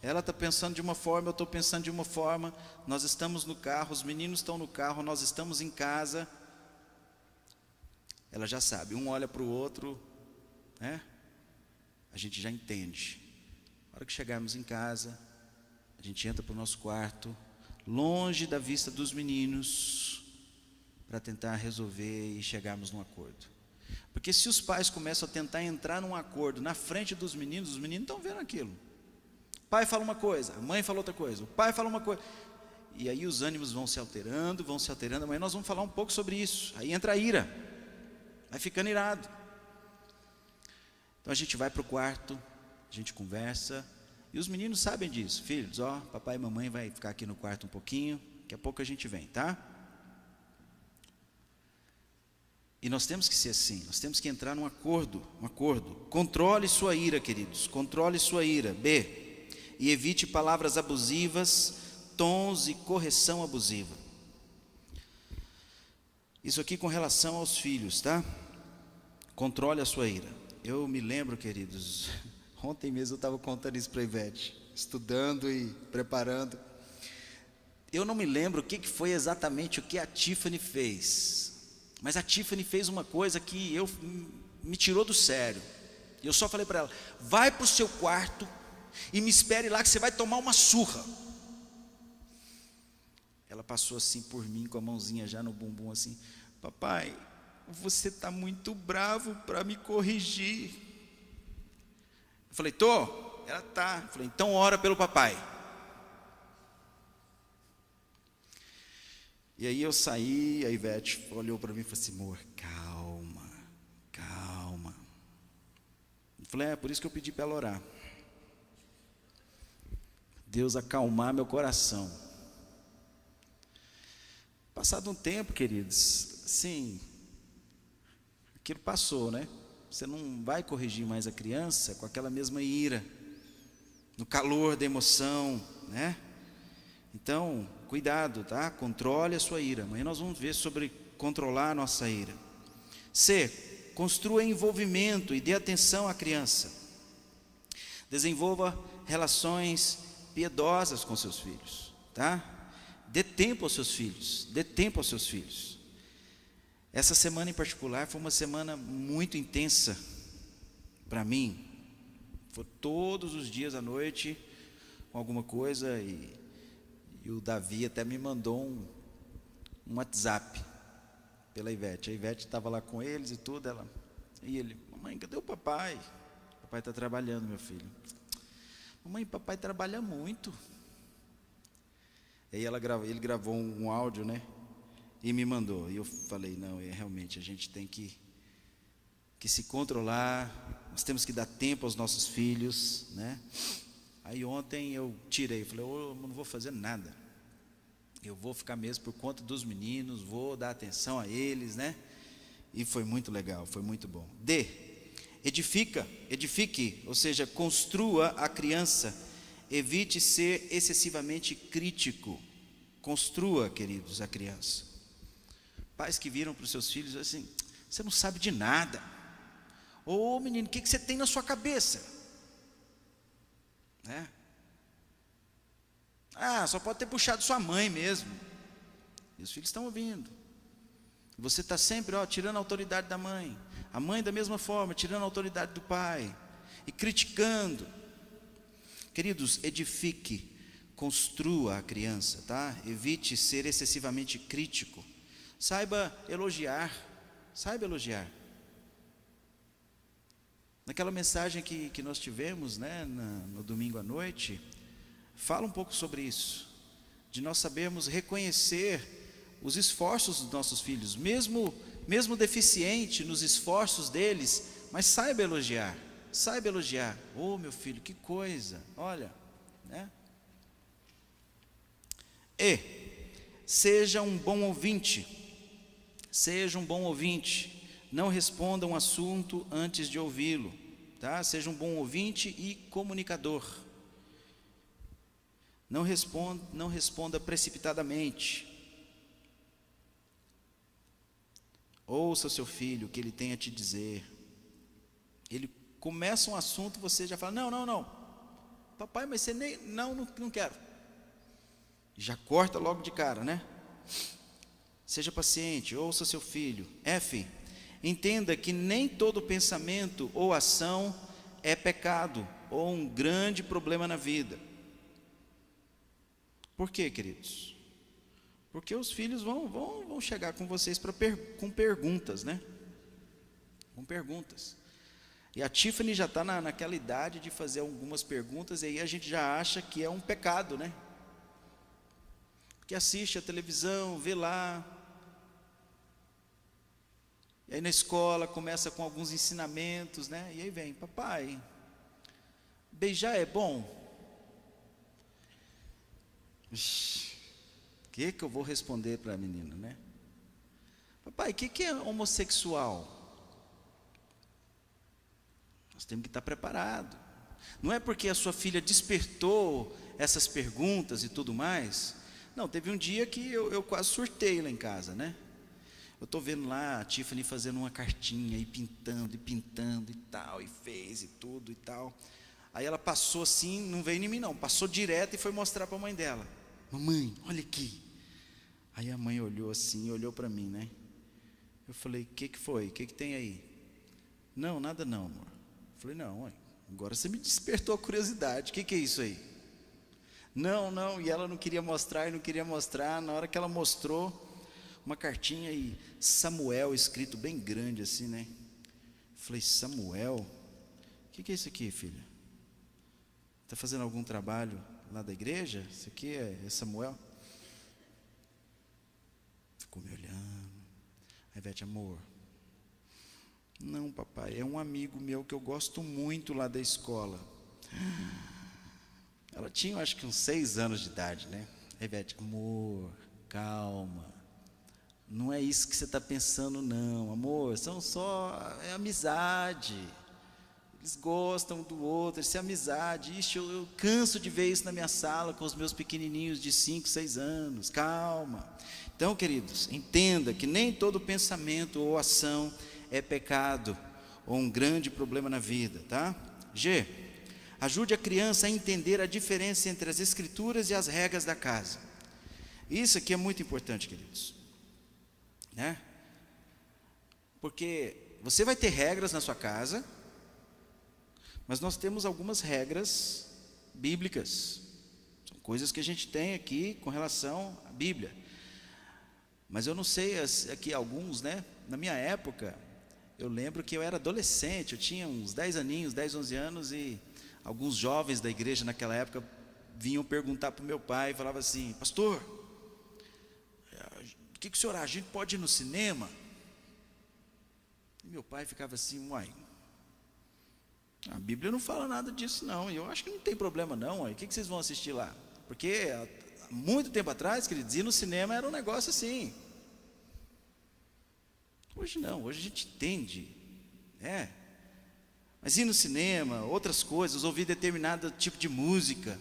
ela está pensando de uma forma, eu estou pensando de uma forma, nós estamos no carro, os meninos estão no carro, nós estamos em casa, ela já sabe, um olha para o outro, né? a gente já entende. Na hora que chegarmos em casa, a gente entra para o nosso quarto, longe da vista dos meninos, para tentar resolver e chegarmos num acordo. Porque se os pais começam a tentar entrar num acordo na frente dos meninos, os meninos estão vendo aquilo. O pai fala uma coisa, a mãe fala outra coisa, o pai fala uma coisa. E aí os ânimos vão se alterando. Amanhã nós vamos falar um pouco sobre isso. Aí entra a ira, vai ficando irado. Então a gente vai para o quarto, a gente conversa, e os meninos sabem disso. Filhos, ó, papai e mamãe vai ficar aqui no quarto um pouquinho, daqui a pouco a gente vem, tá? E nós temos que ser assim, nós temos que entrar num acordo, Controle sua ira, queridos, controle sua ira. B, e evite palavras abusivas, tons e correção abusiva. Isso aqui com relação aos filhos, tá? Controle a sua ira. Eu me lembro, queridos, ontem mesmo eu estava contando isso para a Ivete, estudando e preparando. Eu não me lembro o que foi exatamente o que a Tiffany fez, mas a Tiffany fez uma coisa que me tirou do sério. Eu só falei para ela: vai para o seu quarto e me espere lá que você vai tomar uma surra. Ela passou assim por mim, com a mãozinha já no bumbum assim: papai, você está muito bravo para me corrigir. Eu falei: tô. Ela tá. Eu falei: então ora pelo papai. E aí eu saí, a Ivete olhou para mim e falou assim: amor, calma. Eu falei: é por isso que eu pedi para ela orar. Deus acalmar meu coração. Passado um tempo, queridos, assim, aquilo passou, né? Você não vai corrigir mais a criança com aquela mesma ira, no calor da emoção, né? Então, cuidado, tá? Controle a sua ira. Amanhã nós vamos ver sobre controlar a nossa ira. C, construa envolvimento e dê atenção à criança. Desenvolva relações piedosas com seus filhos, tá? Dê tempo aos seus filhos. Essa semana em particular foi uma semana muito intensa para mim. Foi todos os dias à noite com alguma coisa, e o Davi até me mandou um WhatsApp pela Ivete. A Ivete estava lá com eles e tudo, e ele: mamãe, cadê o papai? O papai está trabalhando, meu filho. Mamãe, papai trabalha muito. Aí ele gravou um áudio, né? E me mandou. E eu falei: não, realmente a gente tem que se controlar. Nós temos que dar tempo aos nossos filhos, né? Aí ontem eu tirei, falei: eu não vou fazer nada. Eu vou ficar mesmo por conta dos meninos, vou dar atenção a eles, né? E foi muito legal, foi muito bom. D, edifique, ou seja, construa a criança. Evite ser excessivamente crítico. Construa, queridos, a criança. Pais que viram para os seus filhos assim: você não sabe de nada. Ô menino, o que você tem na sua cabeça? Né? Ah, só pode ter puxado sua mãe mesmo. E os filhos estão ouvindo. Você está sempre tirando a autoridade da mãe. A mãe da mesma forma, tirando a autoridade do pai. E criticando. Queridos, edifique, construa a criança, tá? Evite ser excessivamente crítico. Saiba elogiar. Naquela mensagem que nós tivemos, né, no domingo à noite, fala um pouco sobre isso, de nós sabermos reconhecer os esforços dos nossos filhos, mesmo deficiente nos esforços deles, mas saiba elogiar. Oh, meu filho, que coisa, olha, né? E seja um bom ouvinte. Não responda um assunto antes de ouvi-lo, tá? Seja um bom ouvinte e comunicador. Não responda precipitadamente. Ouça o seu filho, o que ele tem a te dizer. Ele começa um assunto, você já fala: não, papai, mas você nem, não quero. Já corta logo de cara, né? Seja paciente, ouça seu filho. F, entenda que nem todo pensamento ou ação é pecado ou um grande problema na vida. Por quê, queridos? Porque os filhos vão chegar com vocês com perguntas, né? Com perguntas. E a Tiffany já está naquela idade de fazer algumas perguntas, e aí a gente já acha que é um pecado, né? Porque assiste a televisão, vê lá. E aí na escola começa com alguns ensinamentos, né? E aí vem, papai, beijar é bom? O que eu vou responder para a menina, né? Papai, o que é homossexual? Nós temos que estar preparados. Não é porque a sua filha despertou essas perguntas e tudo mais. Não, teve um dia que eu quase surtei lá em casa, né? Eu estou vendo lá a Tiffany fazendo uma cartinha e pintando e tal, e fez e tudo e tal. Aí ela passou assim, não veio em mim não, passou direto e foi mostrar para a mãe dela. Mamãe, olha aqui. Aí a mãe olhou assim, olhou para mim, né? Eu falei, o que foi? O que tem aí? Não, nada não, amor. Eu falei, não, mãe, agora você me despertou a curiosidade, o que é isso aí? Não, e ela não queria mostrar, na hora que ela mostrou, uma cartinha e Samuel escrito bem grande assim, né? Eu falei, Samuel? O que é isso aqui, filha? Está fazendo algum trabalho lá da igreja? Isso aqui é Samuel? Ficou me olhando. Aí, Ivete, amor, não, papai, é um amigo meu que eu gosto muito lá da escola. Ela tinha, acho que uns 6 anos de idade, né? Aí, Ivete, amor, calma. Não é isso que você está pensando, não, amor. É amizade. Eles gostam do outro, isso é amizade. Ixi, eu canso de ver isso na minha sala com os meus pequenininhos de 5, 6 anos. Calma. Então, queridos, entenda que nem todo pensamento ou ação é pecado ou um grande problema na vida, tá? G. Ajude a criança a entender a diferença entre as escrituras e as regras da casa. Isso aqui é muito importante, queridos, né? Porque você vai ter regras na sua casa, mas nós temos algumas regras bíblicas. São coisas que a gente tem aqui com relação à Bíblia. Mas eu não sei, aqui alguns, né? Na minha época, eu lembro que eu era adolescente, eu tinha uns 10 aninhos, 10, 11 anos, e alguns jovens da igreja naquela época vinham perguntar para o meu pai, e falavam assim, pastor, o que o senhor acha? A gente pode ir no cinema? E meu pai ficava assim, uai, a Bíblia não fala nada disso não, e eu acho que não tem problema não, uai. O que vocês vão assistir lá? Porque há muito tempo atrás, queridos, ir no cinema era um negócio assim. Hoje não, hoje a gente entende, né? Mas ir no cinema, outras coisas, ouvir determinado tipo de música,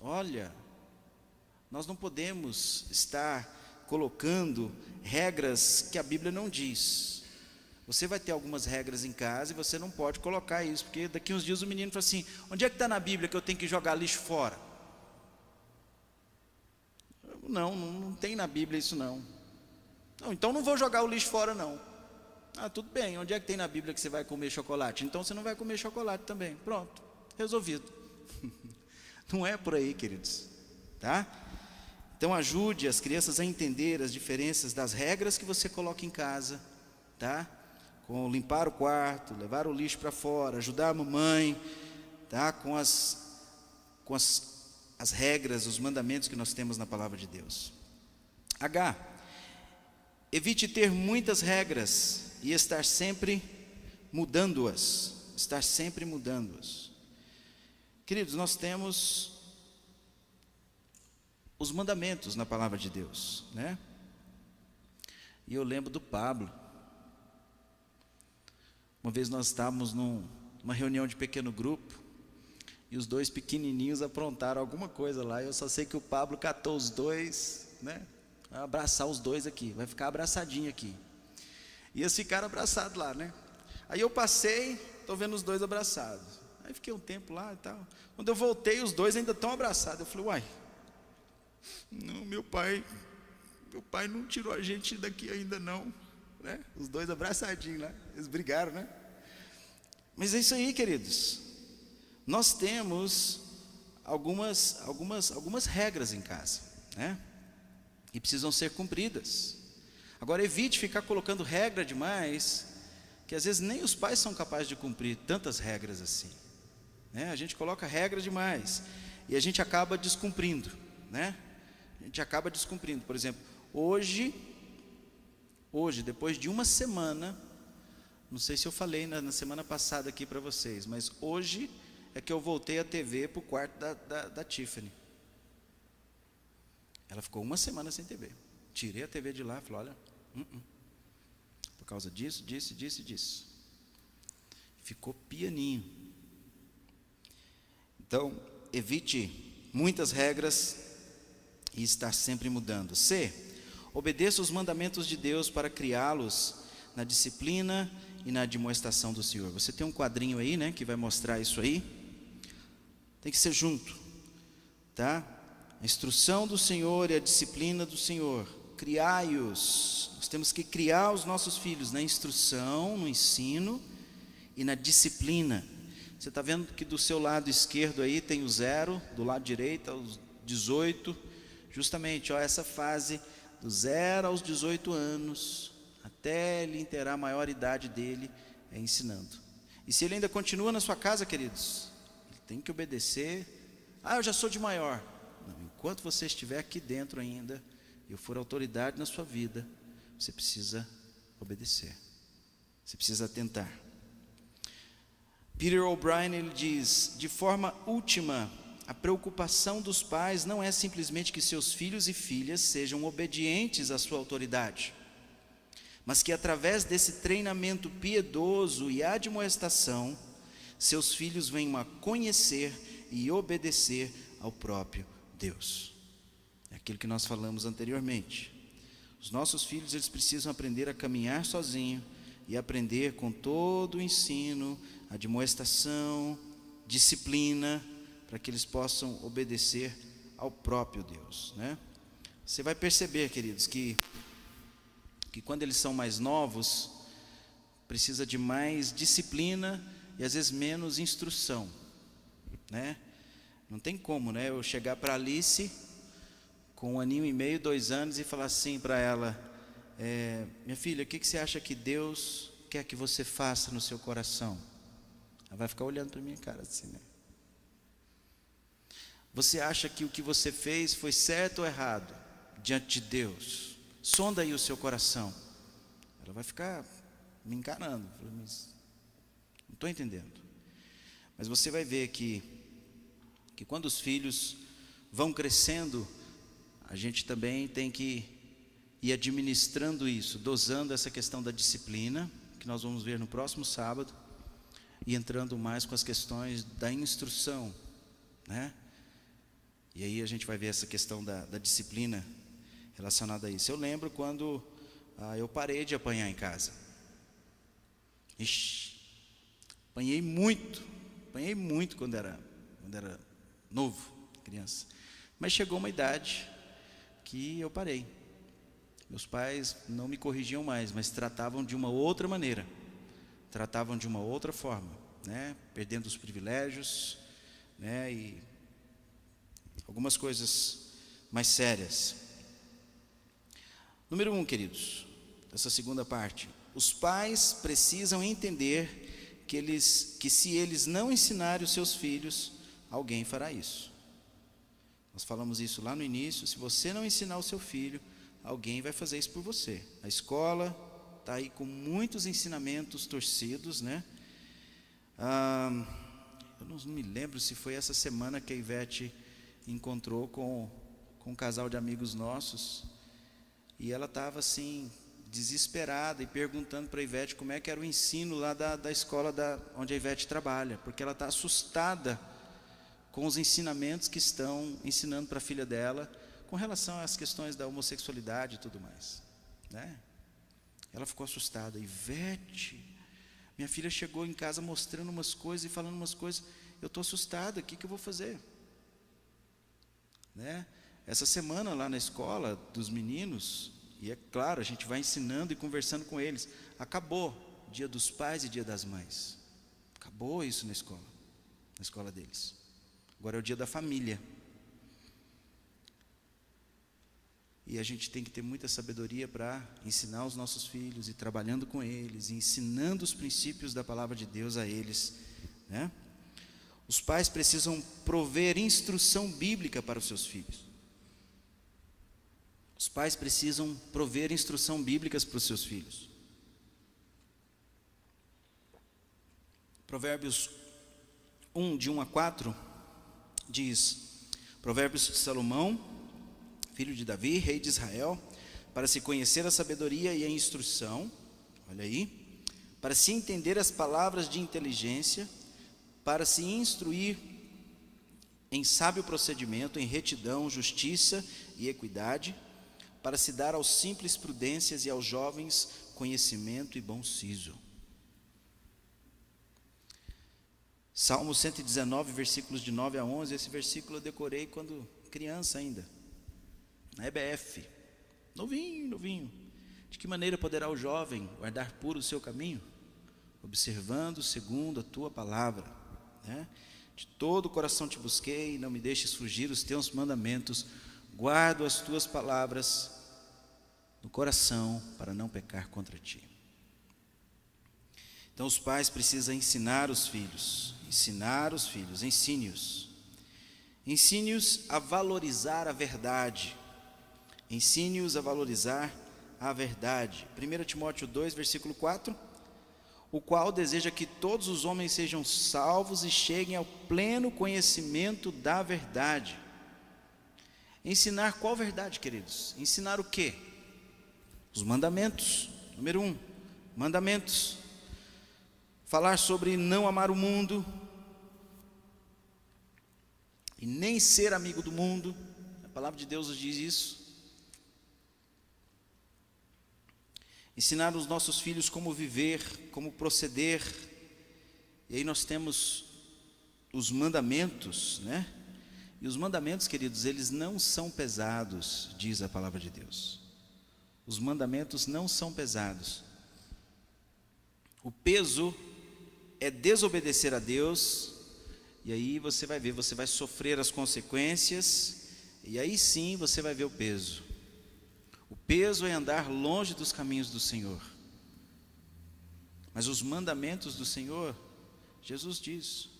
olha, nós não podemos estar colocando regras que a Bíblia não diz. Você vai ter algumas regras em casa e você não pode colocar isso, porque daqui uns dias o menino fala assim, onde é que está na Bíblia que eu tenho que jogar lixo fora? Não tem na Bíblia isso não. Não, então não vou jogar o lixo fora não. Ah, tudo bem, onde é que tem na Bíblia que você vai comer chocolate? Então você não vai comer chocolate também, pronto, resolvido. Não é por aí, queridos, tá? Então ajude as crianças a entender as diferenças das regras que você coloca em casa, tá? Com limpar o quarto, levar o lixo para fora, ajudar a mamãe, tá? Com as regras, os mandamentos que nós temos na palavra de Deus. H. Evite ter muitas regras e estar sempre mudando-as. Queridos, nós temos os mandamentos na palavra de Deus, né? E eu lembro do Pablo. Uma vez nós estávamos numa reunião de pequeno grupo, e os 2 pequenininhos aprontaram alguma coisa lá. Eu só sei que o Pablo catou os 2, né? Vai abraçar os 2 aqui, vai ficar abraçadinho aqui. E eles ficaram abraçados lá, né? Aí eu passei, estou vendo os 2 abraçados. Aí fiquei um tempo lá e tal. Quando eu voltei, os 2 ainda estão abraçados. Eu falei, uai, não, meu pai não tirou a gente daqui ainda não, né? Os 2 abraçadinhos lá, eles brigaram, né? Mas é isso aí, queridos. Nós temos algumas regras em casa, né? E precisam ser cumpridas. Agora, evite ficar colocando regra demais, que às vezes nem os pais são capazes de cumprir tantas regras assim, né? A gente coloca regra demais e a gente acaba descumprindo, né? A gente acaba descumprindo. Por exemplo, hoje, depois de uma semana, não sei se eu falei na semana passada aqui para vocês, mas hoje é que eu voltei a TV para o quarto da Tiffany. Ela ficou uma semana sem TV. Tirei a TV de lá e falei, olha, por causa disso. Ficou pianinho. Então, evite muitas regras e estar sempre mudando. C, obedeça os mandamentos de Deus para criá-los na disciplina e na admoestação do Senhor. Você tem um quadrinho aí, né, que vai mostrar isso aí. Tem que ser junto, tá? A instrução do Senhor e a disciplina do Senhor. Criai-os. Nós temos que criar os nossos filhos na instrução, no ensino e na disciplina. Você está vendo que do seu lado esquerdo aí tem o 0, do lado direito os 18. Justamente, essa fase do 0 aos 18 anos, até ele inteirar a maior idade dele, é ensinando. E se ele ainda continua na sua casa, queridos, ele tem que obedecer. Eu já sou de maior. Não, enquanto você estiver aqui dentro ainda, eu for autoridade na sua vida, você precisa obedecer. Você precisa atentar. Peter O'Brien, ele diz, de forma última, a preocupação dos pais não é simplesmente que seus filhos e filhas sejam obedientes à sua autoridade, mas que através desse treinamento piedoso e admoestação, seus filhos venham a conhecer e obedecer ao próprio Deus. É aquilo que nós falamos anteriormente. Os nossos filhos, eles precisam aprender a caminhar sozinho e aprender com todo o ensino, admoestação, disciplina, para que eles possam obedecer ao próprio Deus, né? Você vai perceber, queridos, que quando eles são mais novos, precisa de mais disciplina e às vezes menos instrução, né? Não tem como, né, eu chegar para Alice com 1 aninho e meio, 2 anos e falar assim para ela, minha filha, o que você acha que Deus quer que você faça no seu coração? Ela vai ficar olhando para minha cara assim, né? Você acha que o que você fez foi certo ou errado diante de Deus? Sonda aí o seu coração. Ela vai ficar me encarando. Não estou entendendo. Mas você vai ver que quando os filhos vão crescendo, a gente também tem que ir administrando isso, dosando essa questão da disciplina, que nós vamos ver no próximo sábado, e entrando mais com as questões da instrução, né? E aí a gente vai ver essa questão da disciplina relacionada a isso. Eu lembro quando eu parei de apanhar em casa. Apanhei muito quando era novo, criança. Mas chegou uma idade que eu parei. Meus pais não me corrigiam mais, mas tratavam de uma outra maneira. Tratavam de uma outra forma, né? Perdendo os privilégios, né? E algumas coisas mais sérias. Número 1, queridos, dessa segunda parte. Os pais precisam entender que se eles não ensinarem os seus filhos, alguém fará isso. Nós falamos isso lá no início. Se você não ensinar o seu filho, alguém vai fazer isso por você. A escola está aí com muitos ensinamentos torcidos, né? Eu não me lembro se foi essa semana que a Ivete encontrou com um casal de amigos nossos, e ela estava assim, desesperada, e perguntando para a Ivete como é que era o ensino lá da escola onde a Ivete trabalha, porque ela está assustada com os ensinamentos que estão ensinando para a filha dela, com relação às questões da homossexualidade e tudo mais, né? Ela ficou assustada. Ivete, minha filha chegou em casa mostrando umas coisas e falando umas coisas, eu estou assustada, o que eu vou fazer? Né? Essa semana lá na escola dos meninos, e é claro, a gente vai ensinando e conversando com eles, acabou Dia dos Pais e Dia das Mães, Acabou isso na escola deles. Agora é o dia da família. E a gente tem que ter muita sabedoria para ensinar os nossos filhos, e trabalhando com eles, e ensinando os princípios da palavra de Deus a eles, né? Os pais precisam prover instrução bíblica para os seus filhos. Os pais precisam prover instrução bíblica para os seus filhos. Provérbios 1, de 1 a 4, diz: Provérbios de Salomão, filho de Davi, rei de Israel, para se conhecer a sabedoria e a instrução, olha aí, para se entender as palavras de inteligência, para se instruir em sábio procedimento, em retidão, justiça e equidade, para se dar aos simples prudências e aos jovens conhecimento e bom siso. Salmo 119, versículos de 9 a 11, esse versículo eu decorei quando criança ainda, na EBF, novinho. De que maneira poderá o jovem guardar puro o seu caminho? Observando segundo a tua palavra, né? De todo o coração te busquei, não me deixes fugir os teus mandamentos. Guardo as tuas palavras no coração para não pecar contra ti. Então os pais precisam ensinar os filhos, ensine-os. Ensine-os a valorizar a verdade. Ensine-os a valorizar a verdade. 1 Timóteo 2, versículo 4, o qual deseja que todos os homens sejam salvos e cheguem ao pleno conhecimento da verdade. Ensinar qual verdade, queridos? Ensinar o quê? Os mandamentos. Número 1, mandamentos. Falar sobre não amar o mundo e nem ser amigo do mundo. A palavra de Deus nos diz isso. Ensinar os nossos filhos como viver, como proceder. E aí nós temos os mandamentos, né? E os mandamentos, queridos, eles não são pesados, diz a palavra de Deus. Os mandamentos não são pesados. O peso é desobedecer a Deus, e aí você vai ver, você vai sofrer as consequências, e aí sim você vai ver o peso. O peso é andar longe dos caminhos do Senhor. Mas os mandamentos do Senhor, Jesus diz: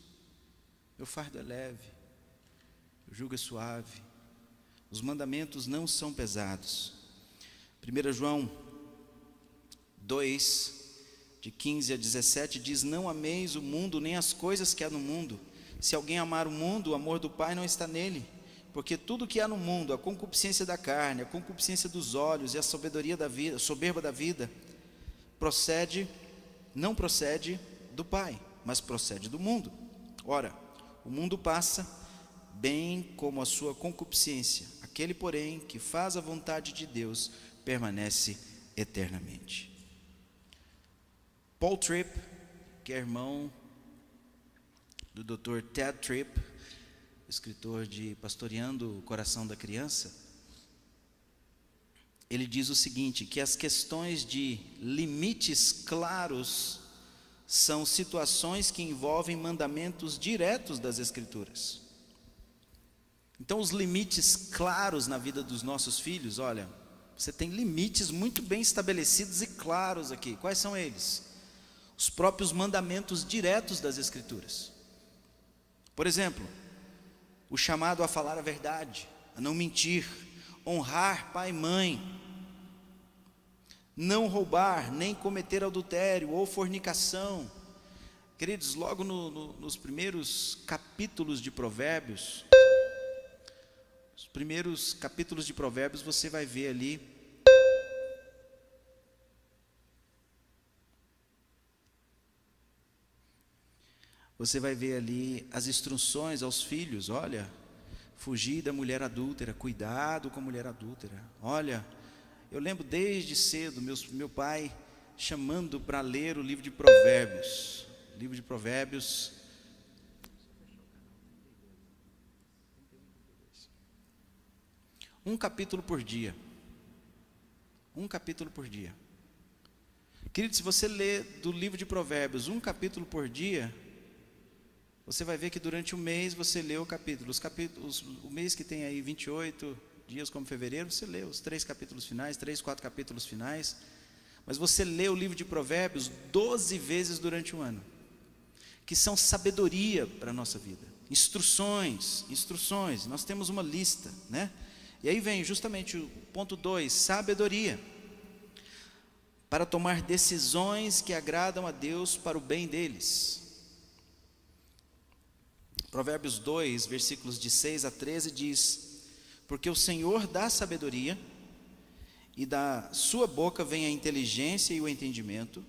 meu fardo é leve, o jugo é suave. Os mandamentos não são pesados. 1 João 2, de 15 a 17, diz: não ameis o mundo, nem as coisas que há no mundo. Se alguém amar o mundo, o amor do Pai não está nele. Porque tudo que há no mundo, a concupiscência da carne, a concupiscência dos olhos e a soberba da vida, não procede do Pai, mas procede do mundo. Ora, o mundo passa, bem como a sua concupiscência. Aquele, porém, que faz a vontade de Deus, permanece eternamente. Paul Tripp, que é irmão do Dr. Ted Tripp, escritor de Pastoreando o Coração da Criança, ele diz o seguinte, que as questões de limites claros são situações que envolvem mandamentos diretos das Escrituras. Então os limites claros na vida dos nossos filhos, olha, você tem limites muito bem estabelecidos e claros aqui. Quais são eles? Os próprios mandamentos diretos das Escrituras. Por exemplo, o chamado a falar a verdade, a não mentir, honrar pai e mãe, não roubar, nem cometer adultério ou fornicação. Queridos, logo nos primeiros capítulos de Provérbios, você vai ver ali as instruções aos filhos. Olha, fugir da mulher adúltera, cuidado com a mulher adúltera. Olha, eu lembro desde cedo meu pai chamando para ler o livro de Provérbios. Livro de Provérbios. Um capítulo por dia. Querido, se você ler do livro de Provérbios um capítulo por dia, você vai ver que durante o mês você lê o capítulo. O mês que tem aí 28 dias como fevereiro, você lê os 3 capítulos finais, 3, 4 capítulos finais. Mas você lê o livro de Provérbios 12 vezes durante um ano, que são sabedoria para a nossa vida. Instruções, nós temos uma lista, né? E aí vem justamente o ponto 2, sabedoria, para tomar decisões que agradam a Deus para o bem deles. Provérbios 2, versículos de 6 a 13 diz: porque o Senhor dá sabedoria, e da sua boca vem a inteligência e o entendimento.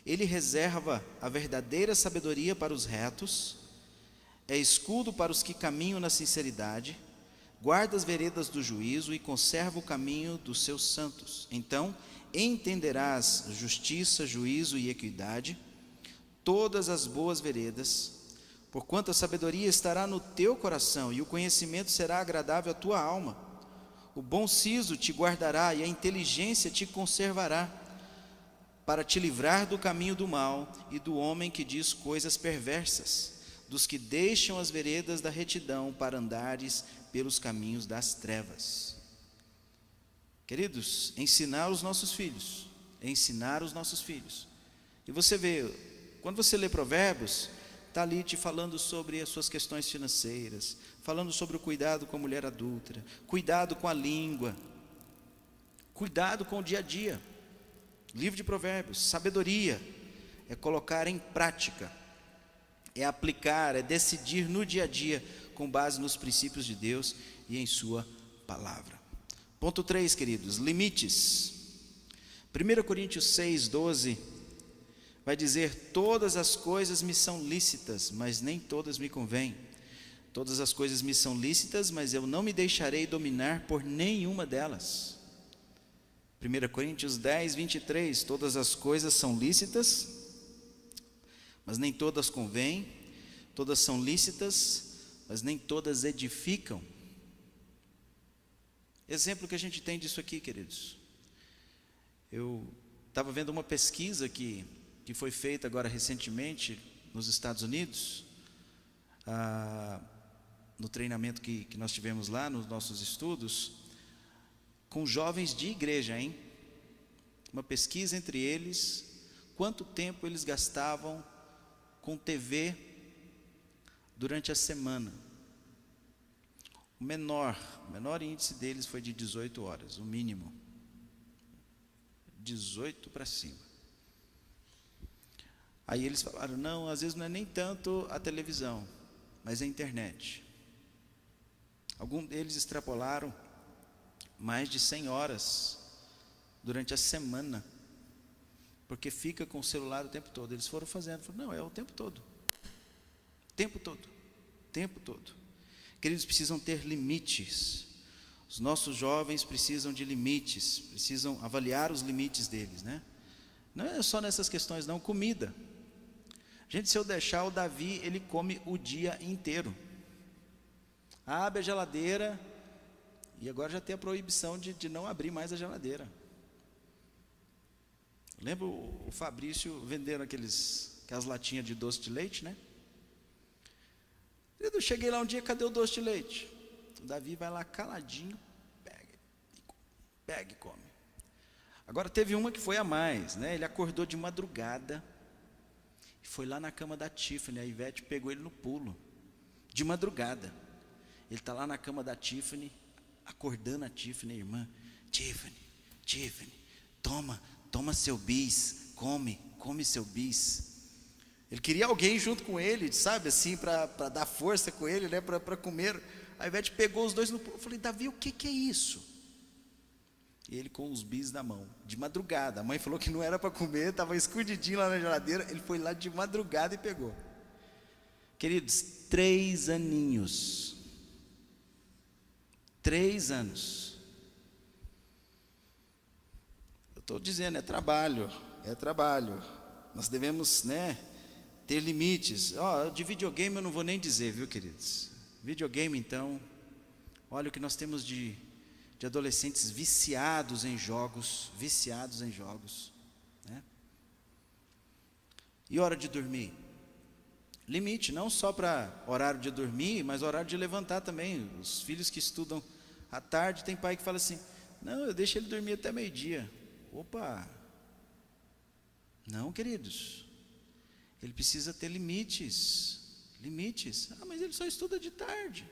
Ele reserva a verdadeira sabedoria para os retos, é escudo para os que caminham na sinceridade, guarda as veredas do juízo e conserva o caminho dos seus santos. Então entenderás justiça, juízo e equidade, todas as boas veredas, porquanto a sabedoria estará no teu coração e o conhecimento será agradável à tua alma. O bom siso te guardará e a inteligência te conservará, para te livrar do caminho do mal e do homem que diz coisas perversas, dos que deixam as veredas da retidão para andares pelos caminhos das trevas. Queridos, ensinar os nossos filhos. E você vê, quando você lê Provérbios, está ali te falando sobre as suas questões financeiras, falando sobre o cuidado com a mulher adúltera, cuidado com a língua, cuidado com o dia a dia. Livro de Provérbios, sabedoria, é colocar em prática, é aplicar, é decidir no dia a dia, com base nos princípios de Deus e em sua palavra. Ponto 3, queridos, limites. 1 Coríntios 6, 12, vai dizer: todas as coisas me são lícitas, mas nem todas me convêm. Todas as coisas me são lícitas, mas eu não me deixarei dominar por nenhuma delas. 1 Coríntios 10, 23, todas as coisas são lícitas, mas nem todas convêm. Todas são lícitas, mas nem todas edificam. Exemplo que a gente tem disso aqui, queridos. Eu estava vendo uma pesquisa que foi feita agora recentemente nos Estados Unidos, no treinamento que nós tivemos lá, nos nossos estudos, com jovens de igreja, hein? Uma pesquisa entre eles, quanto tempo eles gastavam com TV durante a semana. O menor índice deles foi de 18 horas, o mínimo. 18 para cima. Aí eles falaram: não, às vezes não é nem tanto a televisão, mas a internet. Alguns deles extrapolaram mais de 100 horas durante a semana, porque fica com o celular o tempo todo. Eles foram fazendo, não, é o tempo todo. Tempo todo. Queridos, precisam ter limites. Os nossos jovens precisam de limites, precisam avaliar os limites deles, né? Não é só nessas questões não, comida. Gente, se eu deixar o Davi, ele come o dia inteiro. Abre a geladeira, e agora já tem a proibição de não abrir mais a geladeira. Lembra o Fabrício vendendo aquelas latinhas de doce de leite, né? Eu cheguei lá um dia, cadê o doce de leite? O Davi vai lá caladinho, pega e come. Agora teve uma que foi a mais, né? Ele acordou de madrugada e foi lá na cama da Tiffany. A Ivete pegou ele no pulo, de madrugada. Ele está lá na cama da Tiffany, acordando a Tiffany, a irmã. Tiffany, toma seu bis, come seu bis. Ele queria alguém junto com ele, sabe, assim, para dar força com ele, né, para comer. A Ivete pegou os dois no pulo. Eu falei: Davi, o que é isso? E ele com os bis na mão, de madrugada. A mãe falou que não era para comer, estava escondidinho lá na geladeira. Ele foi lá de madrugada e pegou. Queridos, 3 aninhos. 3 anos. Eu estou dizendo, é trabalho. Nós devemos, né, ter limites. De videogame eu não vou nem dizer, viu, queridos? Videogame, então, olha o que nós temos de adolescentes viciados em jogos, né? E hora de dormir? Limite, não só para horário de dormir, mas horário de levantar também. Os filhos que estudam à tarde, tem pai que fala assim: não, eu deixo ele dormir até meio-dia. Opa! Não, queridos. Ele precisa ter limites. Limites. Ah, mas ele só estuda de tarde.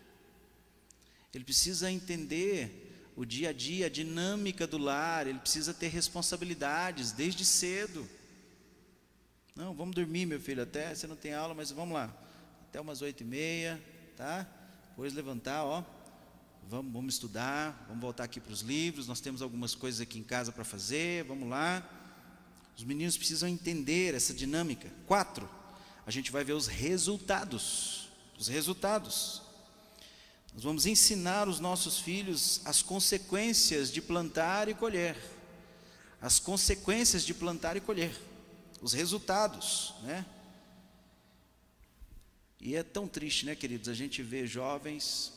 Ele precisa entender o dia a dia, a dinâmica do lar. Ele precisa ter responsabilidades desde cedo. Não, vamos dormir, meu filho, até você não tem aula, mas vamos lá, até umas 8h30, tá? Depois levantar, ó, vamos estudar, vamos voltar aqui para os livros, nós temos algumas coisas aqui em casa para fazer, vamos lá. Os meninos precisam entender essa dinâmica. 4, a gente vai ver os resultados. Os resultados. Nós vamos ensinar os nossos filhos as consequências de plantar e colher. As consequências de plantar e colher. Os resultados, né? E é tão triste, né, queridos? A gente vê jovens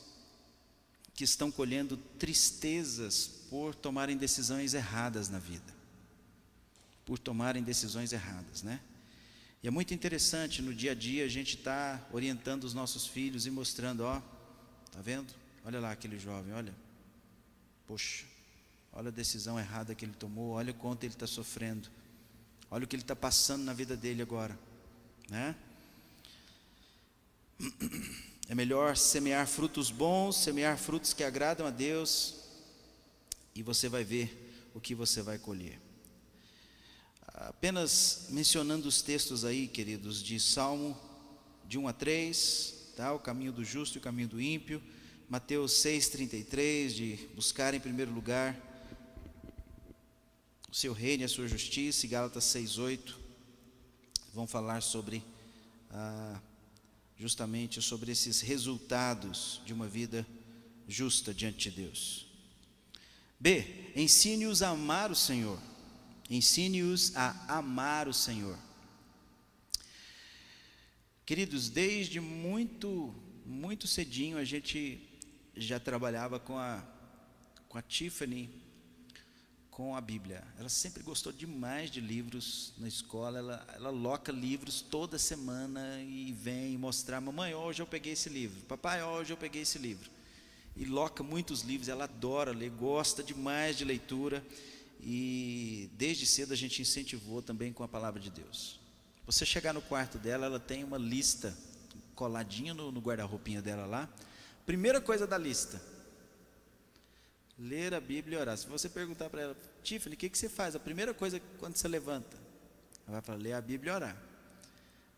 que estão colhendo tristezas por tomarem decisões erradas na vida. Por tomarem decisões erradas, né? E é muito interessante, no dia a dia, a gente está orientando os nossos filhos e mostrando, ó, tá vendo? Olha lá aquele jovem, olha. Poxa, olha a decisão errada que ele tomou, olha o quanto ele está sofrendo. Olha o que ele está passando na vida dele agora, né? É melhor semear frutos bons, semear frutos que agradam a Deus, e você vai ver o que você vai colher. Apenas mencionando os textos aí, queridos, de Salmo de 1 a 3, tá? O caminho do justo e o caminho do ímpio. Mateus 6,33, de buscar em primeiro lugar o seu reino e a sua justiça, e Gálatas 6,8 vão falar sobre justamente sobre esses resultados de uma vida justa diante de Deus. B, ensine-os a amar o Senhor. Ensine-os a amar o Senhor. Queridos, desde muito cedinho a gente já trabalhava com a Tiffany, com a Bíblia. Ela sempre gostou demais de livros na escola. Ela loca livros toda semana e vem mostrar: mamãe, hoje eu peguei esse livro, papai, hoje eu peguei esse livro. E loca muitos livros, ela adora ler, gosta demais de leitura, e desde cedo a gente incentivou também com a palavra de Deus. Você chegar no quarto dela, ela tem uma lista coladinha no guarda-roupinha dela lá. Primeira coisa da lista: ler a Bíblia e orar. Se você perguntar para ela: Tiffany, o que você faz? A primeira coisa quando você levanta? Ela vai falar: ler a Bíblia e orar,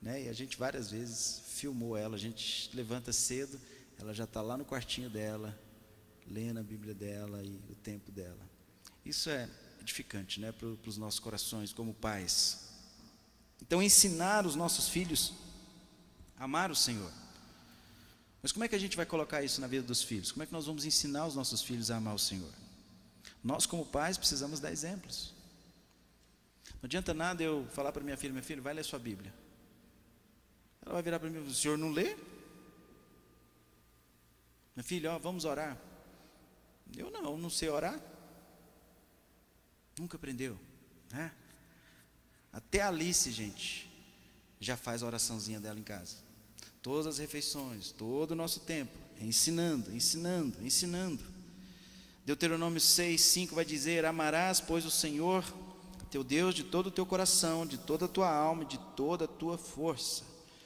né? E a gente várias vezes filmou ela. A gente levanta cedo, ela já está lá no quartinho dela, lendo a Bíblia dela e o tempo dela. Isso é edificante, né, para os nossos corações como pais. Então, ensinar os nossos filhos a amar o Senhor. Mas como é que a gente vai colocar isso na vida dos filhos? Como é que nós vamos ensinar os nossos filhos a amar o Senhor? Nós, como pais, precisamos dar exemplos. Não adianta nada eu falar para minha filha: vai ler sua Bíblia. Ela vai virar para mim: o senhor não lê? Minha filha, ó, vamos orar. Eu não sei orar. Nunca aprendeu, né? Até a Alice, gente, já faz a oraçãozinha dela em casa. Todas as refeições, todo o nosso tempo, ensinando. Deuteronômio 6:5 vai dizer: amarás, pois, o Senhor teu Deus de todo o teu coração, de toda a tua alma, de toda a tua força.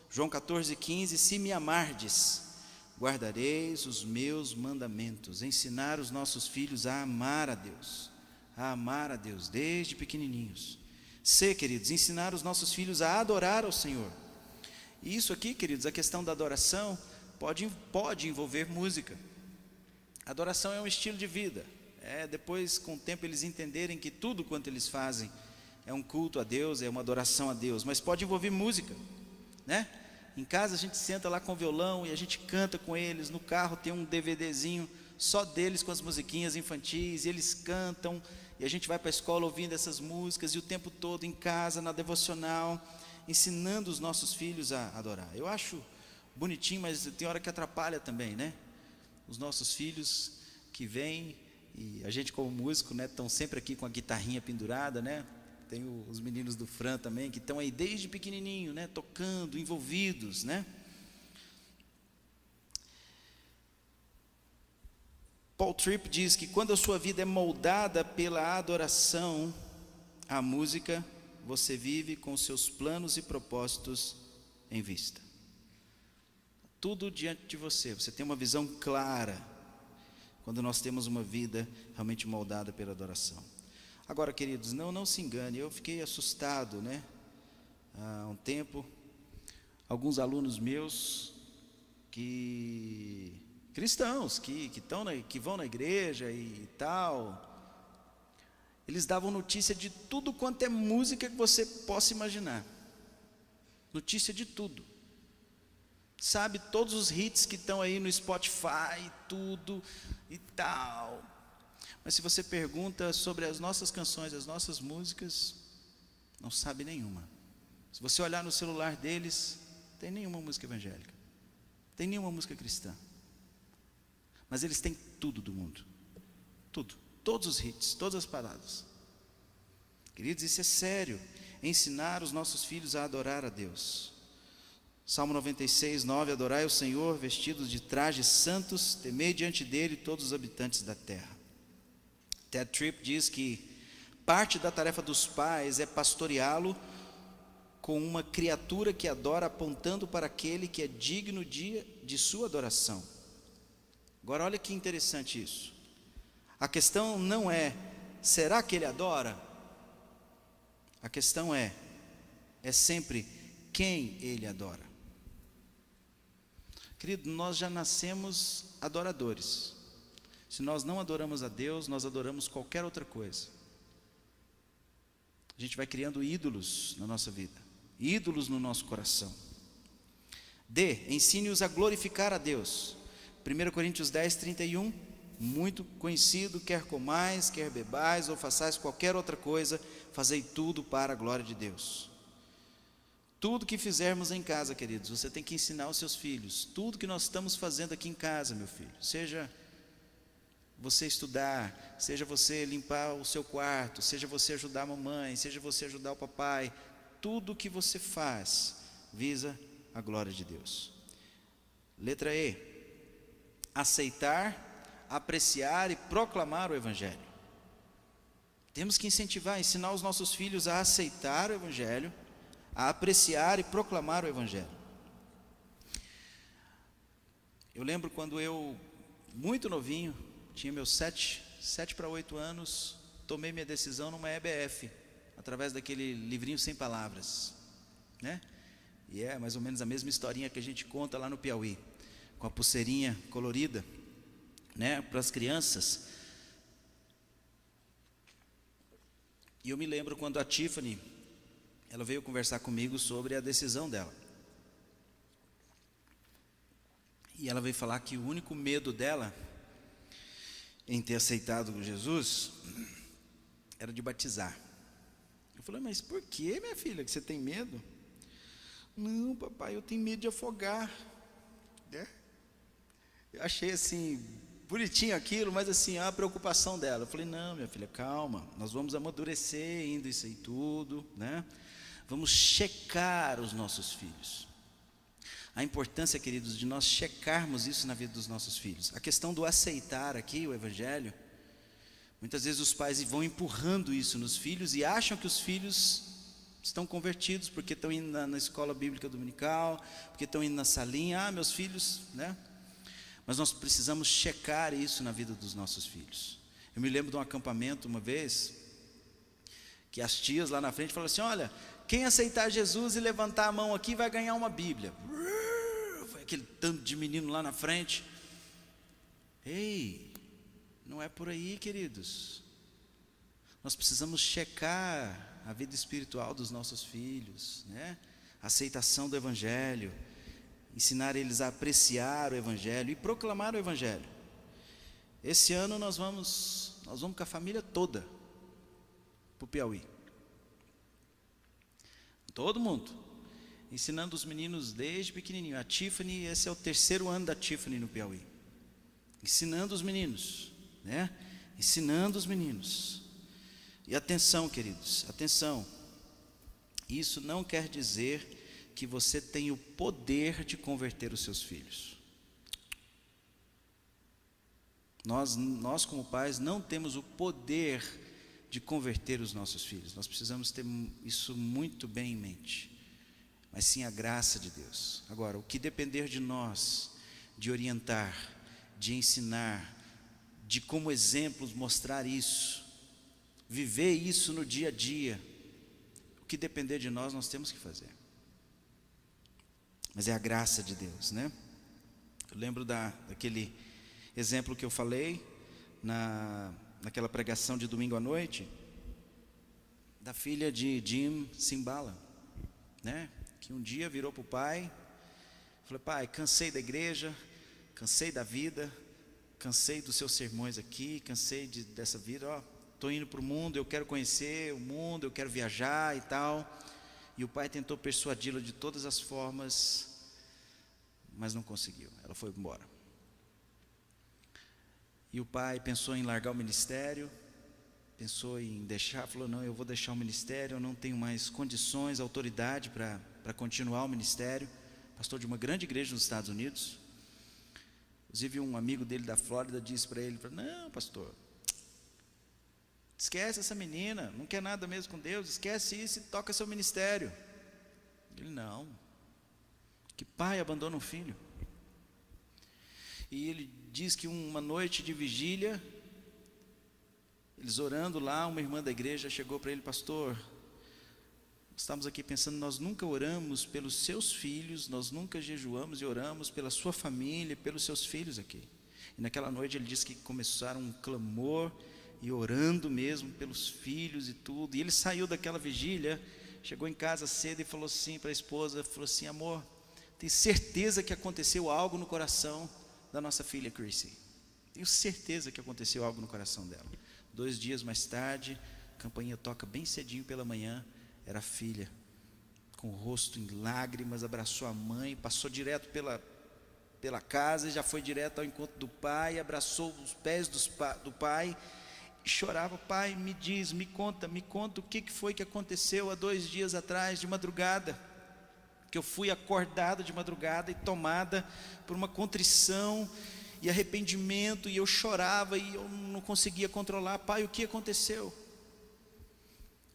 João 14:15: se me amardes, guardareis os meus mandamentos. Ensinar os nossos filhos a amar a Deus desde pequenininhos. C, queridos, ensinar os nossos filhos a adorar ao Senhor. E isso aqui, queridos, a questão da adoração pode envolver música. Adoração é um estilo de vida. Depois, com o tempo, eles entenderem que tudo quanto eles fazem é um culto a Deus, é uma adoração a Deus. Mas pode envolver música, né? Em casa a gente senta lá com o violão e a gente canta com eles. No carro tem um DVDzinho só deles com as musiquinhas infantis, e eles cantam, e a gente vai para a escola ouvindo essas músicas, e o tempo todo em casa, na devocional, ensinando os nossos filhos a adorar. Eu acho bonitinho, mas tem hora que atrapalha também, né? Os nossos filhos que vêm, e a gente como músico, né, estão sempre aqui com a guitarrinha pendurada, né? Tem os meninos do Fran também, que estão aí desde pequenininho, né? Tocando, envolvidos, né? Paul Tripp diz que quando a sua vida é moldada pela adoração à música, você vive com seus planos e propósitos em vista. Tudo diante de você, você tem uma visão clara quando nós temos uma vida realmente moldada pela adoração. Agora, queridos, não se engane, eu fiquei assustado, né? Há um tempo, alguns alunos meus cristãos que vão na igreja e tal, eles davam notícia de tudo quanto é música que você possa imaginar. Notícia de tudo. Sabe, todos os hits que estão aí no Spotify, tudo e tal. Mas se você pergunta sobre as nossas canções, as nossas músicas, não sabe nenhuma. Se você olhar no celular deles, não tem nenhuma música evangélica, não tem nenhuma música cristã. Mas eles têm tudo do mundo. Tudo. Todos os hits, todas as paradas. Queridos, isso é sério. Ensinar os nossos filhos a adorar a Deus. Salmo 96, 9. Adorai o Senhor, vestidos de trajes santos, temei diante dele todos os habitantes da terra. Ted Tripp diz que parte da tarefa dos pais é pastoreá-lo com uma criatura que adora, apontando para aquele que é digno de sua adoração. Agora olha que interessante isso. A questão não é, será que ele adora? A questão é sempre quem ele adora. Querido, nós já nascemos adoradores. Se nós não adoramos a Deus, nós adoramos qualquer outra coisa. A gente vai criando ídolos na nossa vida, ídolos no nosso coração. Ensine-os a glorificar a Deus. 1 Coríntios 10, 31, muito conhecido: quer comais, quer bebais, ou façais qualquer outra coisa, fazei tudo para a glória de Deus. Tudo que fizermos em casa, queridos, você tem que ensinar aos seus filhos. Tudo que nós estamos fazendo aqui em casa, meu filho, seja você estudar, seja você limpar o seu quarto, seja você ajudar a mamãe, seja você ajudar o papai, tudo que você faz visa a glória de Deus. Letra E: aceitar, apreciar e proclamar o Evangelho. Temos que incentivar, ensinar os nossos filhos a aceitar o Evangelho, a apreciar e proclamar o Evangelho. Eu lembro quando eu, muito novinho, tinha meus 7 para 8 anos, tomei minha decisão numa EBF, através daquele livrinho Sem Palavras, né? E é mais ou menos a mesma historinha que a gente conta lá no Piauí, com a pulseirinha colorida, né, para as crianças. E eu me lembro quando a Tiffany, ela veio conversar comigo sobre a decisão dela. E ela veio falar que o único medo dela em ter aceitado Jesus era de batizar. Eu falei: mas por que, minha filha, que você tem medo? Não, papai, eu tenho medo de afogar, né? Eu achei assim bonitinho aquilo, mas assim, a preocupação dela. Eu falei: não, minha filha, calma, nós vamos amadurecer ainda isso aí tudo, né? Vamos checar os nossos filhos. A importância, queridos, de nós checarmos isso na vida dos nossos filhos. A questão do aceitar aqui o Evangelho, muitas vezes os pais vão empurrando isso nos filhos e acham que os filhos estão convertidos porque estão indo na escola bíblica dominical, porque estão indo na salinha. Meus filhos, né? Mas nós precisamos checar isso na vida dos nossos filhos. Eu me lembro de um acampamento uma vez, que as tias lá na frente falaram assim: olha, quem aceitar Jesus e levantar a mão aqui vai ganhar uma Bíblia. Foi aquele tanto de menino lá na frente. Ei, não é por aí, queridos. Nós precisamos checar a vida espiritual dos nossos filhos, né? A aceitação do Evangelho, ensinar eles a apreciar o Evangelho e proclamar o Evangelho. Esse ano nós vamos com a família toda para o Piauí. Todo mundo, ensinando os meninos desde pequenininho. A Tiffany, esse é o 3º ano da Tiffany no Piauí. Ensinando os meninos, né? Ensinando os meninos. E atenção, queridos, atenção. Isso não quer dizer que você tem o poder de converter os seus filhos. Nós como pais não temos o poder de converter os nossos filhos. Nós precisamos ter isso muito bem em mente. Mas sim a graça de Deus. Agora, o que depender de nós, de orientar, de ensinar, de como exemplos mostrar isso, viver isso no dia a dia, o que depender de nós, nós temos que fazer. Mas é a graça de Deus, né? Eu lembro daquele exemplo que eu falei naquela pregação de domingo à noite, da filha de Jim Cymbala, né? Que um dia virou para o pai, falou: pai, cansei da igreja, cansei da vida, cansei dos seus sermões aqui, cansei dessa vida, estou indo para o mundo, eu quero conhecer o mundo, eu quero viajar e tal. E o pai tentou persuadi-la de todas as formas, mas não conseguiu, ela foi embora. E o pai pensou em largar o ministério, pensou em deixar, falou: não, eu vou deixar o ministério, eu não tenho mais condições, autoridade para continuar o ministério. Pastor de uma grande igreja nos Estados Unidos. Inclusive um amigo dele da Flórida disse para ele: não, pastor, esquece essa menina, não quer nada mesmo com Deus, esquece isso e toca seu ministério. Ele: não, que pai abandona um filho? E ele diz que uma noite de vigília, eles orando lá, uma irmã da igreja chegou para ele: pastor, estamos aqui pensando, nós nunca oramos pelos seus filhos, nós nunca jejuamos e oramos pela sua família, pelos seus filhos aqui. E naquela noite ele disse que começaram um clamor e orando mesmo pelos filhos e tudo. E ele saiu daquela vigília, chegou em casa cedo e falou assim para a esposa, falou assim: amor, tenho certeza que aconteceu algo no coração da nossa filha Chrissy. Tenho certeza que aconteceu algo no coração dela. 2 dias mais tarde, a campainha toca bem cedinho pela manhã. Era a filha, com o rosto em lágrimas, abraçou a mãe, passou direto pela casa, já foi direto ao encontro do pai, abraçou os pés do pai e chorava: pai, me diz, me conta o que foi que aconteceu há 2 dias atrás, de madrugada, que eu fui acordada de madrugada e tomada por uma contrição e arrependimento, e eu chorava e eu não conseguia controlar. Pai, o que aconteceu?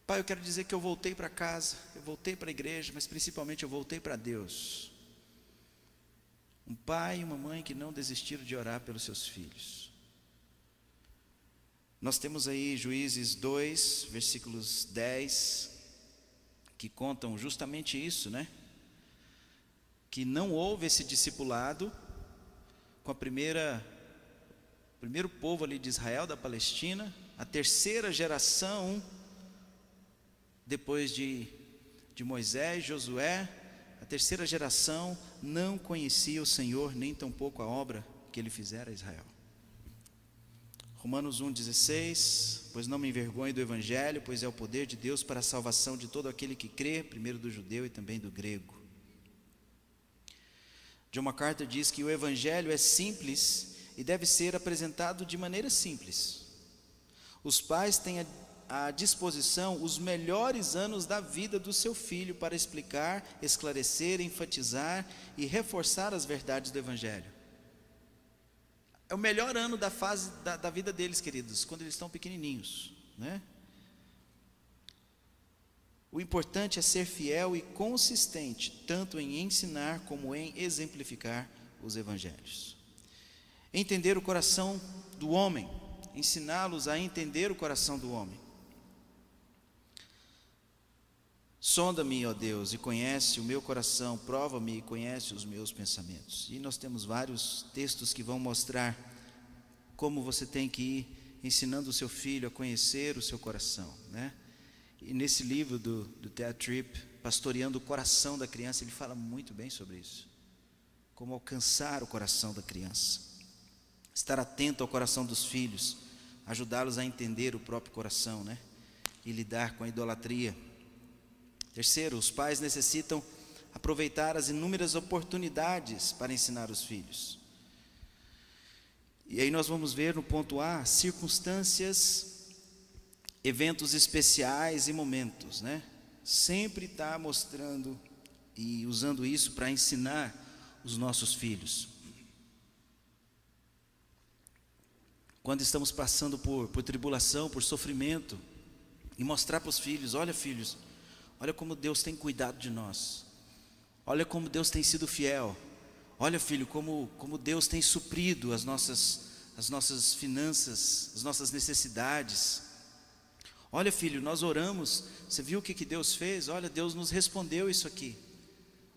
Pai, eu quero dizer que eu voltei para casa, eu voltei para a igreja, mas principalmente eu voltei para Deus. Um pai e uma mãe que não desistiram de orar pelos seus filhos. Nós temos aí Juízes 2, versículos 10, que contam justamente isso, né? Que não houve esse discipulado com o primeiro povo ali de Israel, da Palestina, a terceira geração depois de Moisés, Josué, a terceira geração não conhecia o Senhor, nem tampouco a obra que ele fizera a Israel. Romanos 1,16: pois não me envergonho do Evangelho, pois é o poder de Deus para a salvação de todo aquele que crê, primeiro do judeu e também do grego. John MacArthur diz que o Evangelho é simples e deve ser apresentado de maneira simples. Os pais têm à disposição os melhores anos da vida do seu filho para explicar, esclarecer, enfatizar e reforçar as verdades do Evangelho. É o melhor ano da fase da vida deles, queridos, quando eles estão pequenininhos, né? O importante é ser fiel e consistente, tanto em ensinar como em exemplificar os evangelhos. Entender o coração do homem, ensiná-los a entender o coração do homem. Sonda-me, ó Deus, e conhece o meu coração, prova-me e conhece os meus pensamentos. E nós temos vários textos que vão mostrar como você tem que ir ensinando o seu filho a conhecer o seu coração, né? E nesse livro do Ted Tripp, Pastoreando o Coração da Criança, ele fala muito bem sobre isso. Como alcançar o coração da criança. Estar atento ao coração dos filhos, ajudá-los a entender o próprio coração, né? E lidar com a idolatria. Terceiro, os pais necessitam aproveitar as inúmeras oportunidades para ensinar os filhos. E aí nós vamos ver no ponto A, circunstâncias eventos especiais e momentos, né? Sempre está mostrando e usando isso para ensinar os nossos filhos. Quando estamos passando por tribulação, por sofrimento, e mostrar para os filhos: olha, filhos, olha como Deus tem cuidado de nós, olha como Deus tem sido fiel, olha, filho, como Deus tem suprido as nossas finanças, as nossas necessidades. Olha, filho, nós oramos, você viu o que Deus fez? Olha, Deus nos respondeu isso aqui.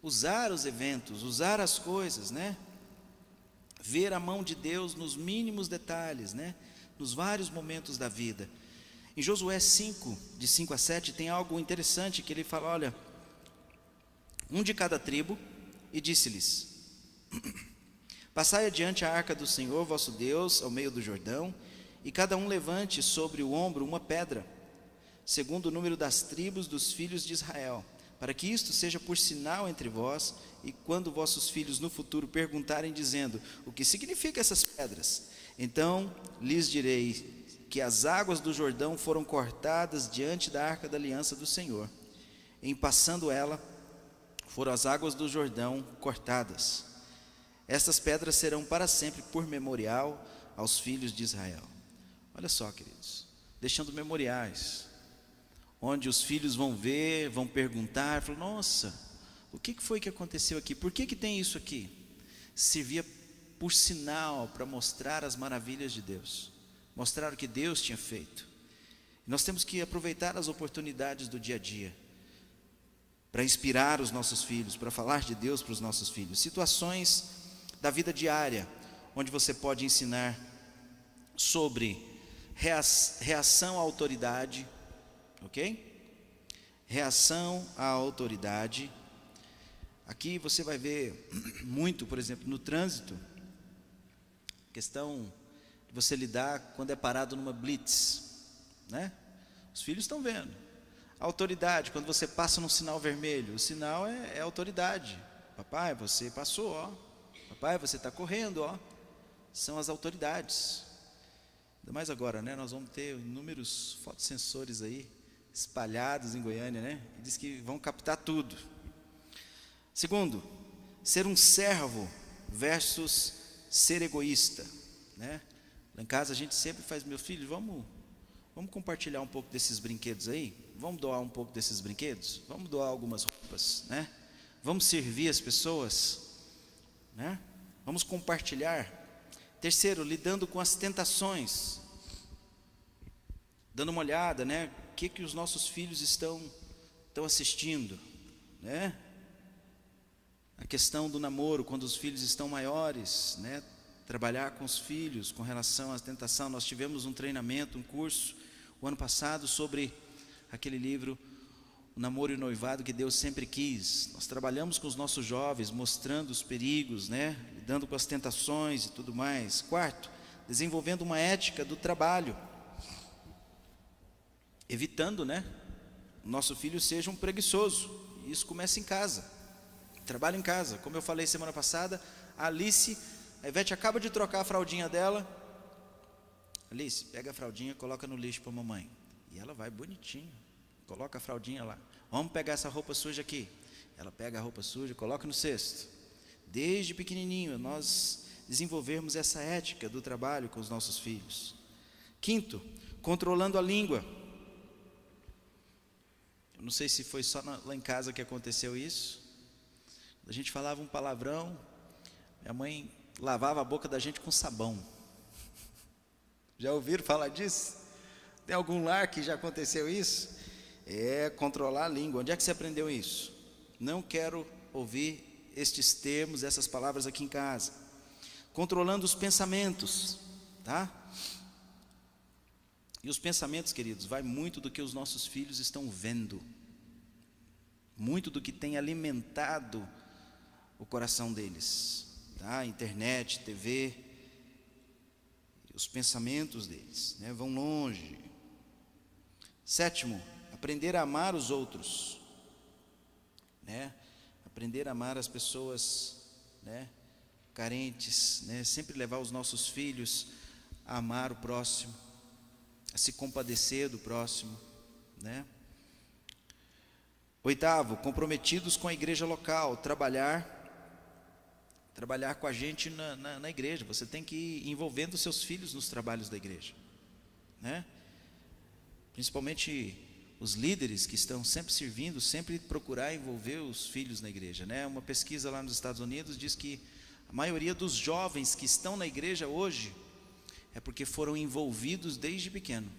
Usar os eventos, usar as coisas, né? Ver a mão de Deus nos mínimos detalhes, né? Nos vários momentos da vida. Em Josué 5, de 5 a 7, tem algo interessante que ele fala: olha, um de cada tribo, e disse-lhes: passai adiante a arca do Senhor vosso Deus ao meio do Jordão, e cada um levante sobre o ombro uma pedra, segundo o número das tribos dos filhos de Israel, para que isto seja por sinal entre vós, e quando vossos filhos no futuro perguntarem, dizendo: o que significam essas pedras? Então lhes direi que as águas do Jordão foram cortadas diante da arca da aliança do Senhor. Em passando ela, foram as águas do Jordão cortadas. Estas pedras serão para sempre por memorial aos filhos de Israel. Olha só, queridos, deixando memoriais, onde os filhos vão ver, vão perguntar, falam: nossa, o que foi que aconteceu aqui? Por que tem isso aqui? Servia por sinal para mostrar as maravilhas de Deus, mostrar o que Deus tinha feito. Nós temos que aproveitar as oportunidades do dia a dia para inspirar os nossos filhos, para falar de Deus para os nossos filhos. Situações da vida diária, onde você pode ensinar sobre reação à autoridade, ok? Reação à autoridade. Aqui você vai ver muito, por exemplo, no trânsito, questão de você lidar quando é parado numa blitz, né? Os filhos estão vendo. A autoridade, quando você passa num sinal vermelho, o sinal é autoridade. Papai, você passou, ó. Papai, você está correndo, ó. São as autoridades. Ainda mais agora, né? Nós vamos ter inúmeros fotossensores aí espalhados em Goiânia, né? E diz que vão captar tudo. Segundo, ser um servo versus ser egoísta, né? Lá em casa a gente sempre faz: meu filho, vamos compartilhar um pouco desses brinquedos aí? Vamos doar um pouco desses brinquedos? Vamos doar algumas roupas, né? Vamos servir as pessoas, né? Vamos compartilhar. Terceiro, lidando com as tentações, dando uma olhada, né? O que os nossos filhos estão assistindo, né? A questão do namoro, quando os filhos estão maiores, né? Trabalhar com os filhos com relação à tentação. Nós tivemos um treinamento, um curso, o ano passado, sobre aquele livro, O Namoro e o Noivado que Deus Sempre Quis. Nós trabalhamos com os nossos jovens, mostrando os perigos, né? Lidando com as tentações e tudo mais. Quarto, desenvolvendo uma ética do trabalho, evitando, né? O nosso filho seja um preguiçoso. E isso começa em casa. Trabalho em casa. Como eu falei semana passada, a Ivete acaba de trocar a fraldinha dela. Alice, pega a fraldinha, coloca no lixo para a mamãe. E ela vai bonitinho, coloca a fraldinha lá. Vamos pegar essa roupa suja aqui. Ela pega a roupa suja, coloca no cesto. Desde pequenininho, nós desenvolvermos essa ética do trabalho com os nossos filhos. Quinto, controlando a língua. Eu não sei se foi só lá em casa que aconteceu isso. A gente falava um palavrão, minha mãe lavava a boca da gente com sabão. Já ouviram falar disso? Tem algum lar que já aconteceu isso? É controlar a língua. Onde é que você aprendeu isso? Não quero ouvir estes termos, essas palavras aqui em casa. Controlando os pensamentos, tá? E os pensamentos, queridos, vai muito do que os nossos filhos estão vendo, muito do que tem alimentado o coração deles, tá? Internet, TV, os pensamentos deles, né, vão longe. Sétimo, aprender a amar os outros, né? Aprender a amar as pessoas, né, carentes, né? Sempre levar os nossos filhos a amar o próximo. a se compadecer do próximo, né? Oitavo, comprometidos com a igreja local, trabalhar com a gente na igreja. Você tem que ir envolvendo seus filhos nos trabalhos da igreja, né? Principalmente os líderes que estão sempre servindo, sempre procurar envolver os filhos na igreja, né? Uma pesquisa lá nos Estados Unidos diz que a maioria dos jovens que estão na igreja hoje é porque foram envolvidos desde pequeno.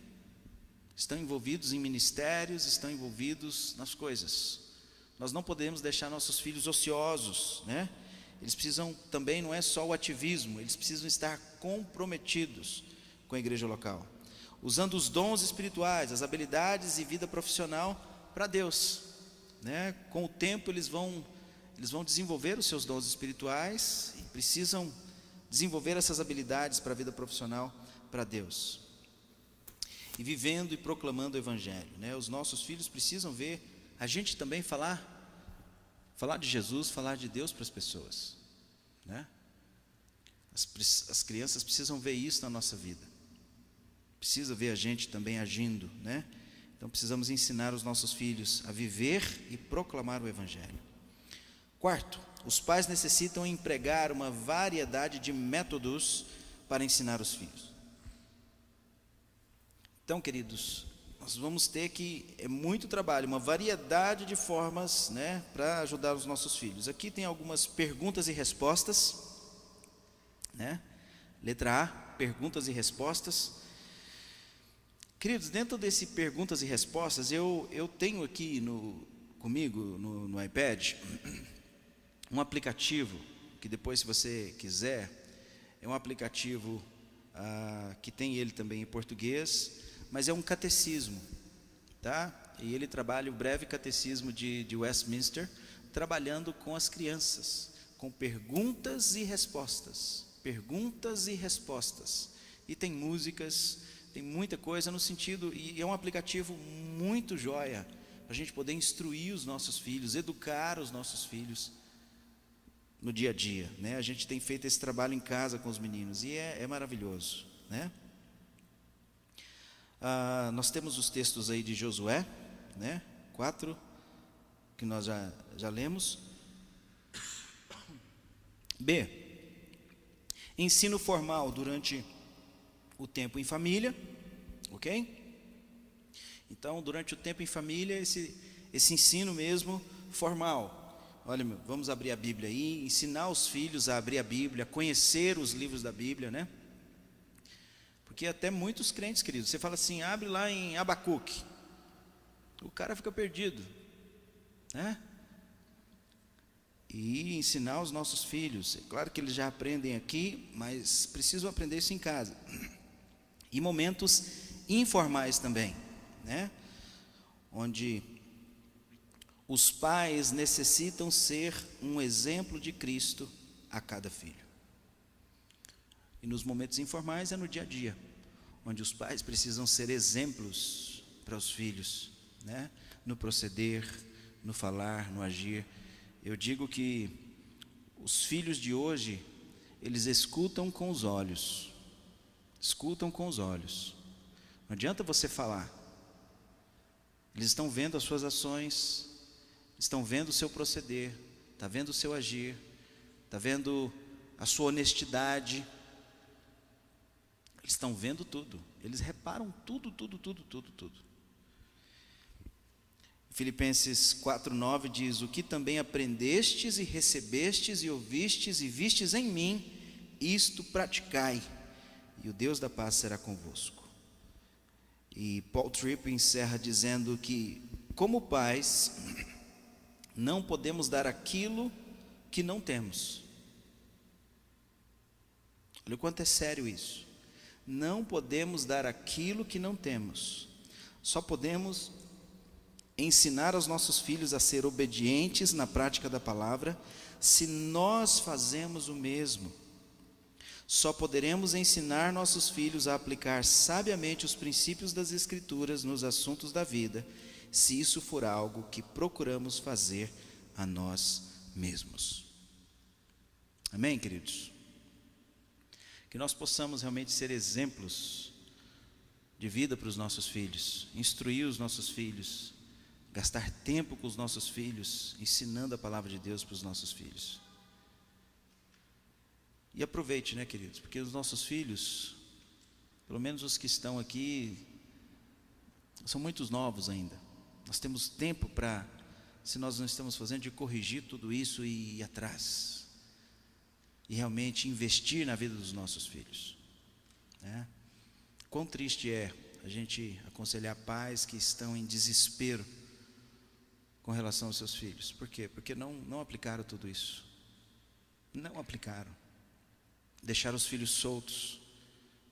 Estão envolvidos em ministérios, estão envolvidos nas coisas. Nós não podemos deixar nossos filhos ociosos, né? Eles precisam também, não é só o ativismo, eles precisam estar comprometidos com a igreja local, usando os dons espirituais, as habilidades e vida profissional para Deus, né? Com o tempo eles vão desenvolver os seus dons espirituais e precisam desenvolver essas habilidades para a vida profissional para Deus. E vivendo e proclamando o evangelho, né? Os nossos filhos precisam ver a gente também falar de Jesus, falar de Deus para as pessoas, né? As crianças precisam ver isso na nossa vida. Precisa ver a gente também agindo, né? Então precisamos ensinar os nossos filhos a viver e proclamar o evangelho. Quarto, os pais necessitam empregar uma variedade de métodos para ensinar os filhos. Então, queridos, nós vamos ter muito trabalho, uma variedade de formas, né, para ajudar os nossos filhos. Aqui tem algumas perguntas e respostas, né? Letra A, perguntas e respostas. Queridos, dentro desse perguntas e respostas, eu tenho aqui comigo no iPad um aplicativo, que depois, se você quiser, é um aplicativo que tem ele também em português, mas é um catecismo, tá? E ele trabalha o breve catecismo de Westminster, trabalhando com as crianças, com perguntas e respostas. Perguntas e respostas. E tem músicas, tem muita coisa no sentido, e é um aplicativo muito joia, para a gente poder instruir os nossos filhos, educar os nossos filhos no dia a dia, né? A gente tem feito esse trabalho em casa com os meninos, e é maravilhoso, né? Nós temos os textos aí de Josué, né? 4, que nós já lemos. B, ensino formal durante o tempo em família, ok? Então, durante o tempo em família, esse ensino mesmo formal. Olha, vamos abrir a Bíblia aí, ensinar os filhos a abrir a Bíblia, conhecer os livros da Bíblia, né? Porque até muitos crentes, queridos, você fala assim, abre lá em Abacuque, o cara fica perdido, né? E ensinar os nossos filhos, é claro que eles já aprendem aqui, mas precisam aprender isso em casa. E momentos informais também, né? Onde os pais necessitam ser um exemplo de Cristo a cada filho. E nos momentos informais é no dia a dia, onde os pais precisam ser exemplos para os filhos, né? No proceder, no falar, no agir. Eu digo que os filhos de hoje, eles escutam com os olhos. Escutam com os olhos. Não adianta você falar. Eles estão vendo as suas ações, estão vendo o seu proceder, está vendo o seu agir, está vendo a sua honestidade. Eles estão vendo tudo, eles reparam tudo. Filipenses 4:9 diz, o que também aprendestes e recebestes e ouvistes e vistes em mim, isto praticai, e o Deus da paz será convosco. E Paul Tripp encerra dizendo que, como pais, não podemos dar aquilo que não temos. Olha o quanto é sério isso. Não podemos dar aquilo que não temos. Só podemos ensinar aos nossos filhos a ser obedientes na prática da palavra, se nós fazemos o mesmo. Só poderemos ensinar nossos filhos a aplicar sabiamente os princípios das Escrituras nos assuntos da vida, se isso for algo que procuramos fazer a nós mesmos. Amém, queridos? Que nós possamos realmente ser exemplos de vida para os nossos filhos, instruir os nossos filhos, gastar tempo com os nossos filhos, ensinando a palavra de Deus para os nossos filhos. E aproveite, né, queridos, porque os nossos filhos, pelo menos os que estão aqui, são muitos novos ainda. Nós temos tempo para, se nós não estamos fazendo, de corrigir tudo isso e ir atrás. E realmente investir na vida dos nossos filhos, né? Quão triste é a gente aconselhar pais que estão em desespero com relação aos seus filhos. Por quê? Porque não aplicaram tudo isso. Não aplicaram. Deixaram os filhos soltos,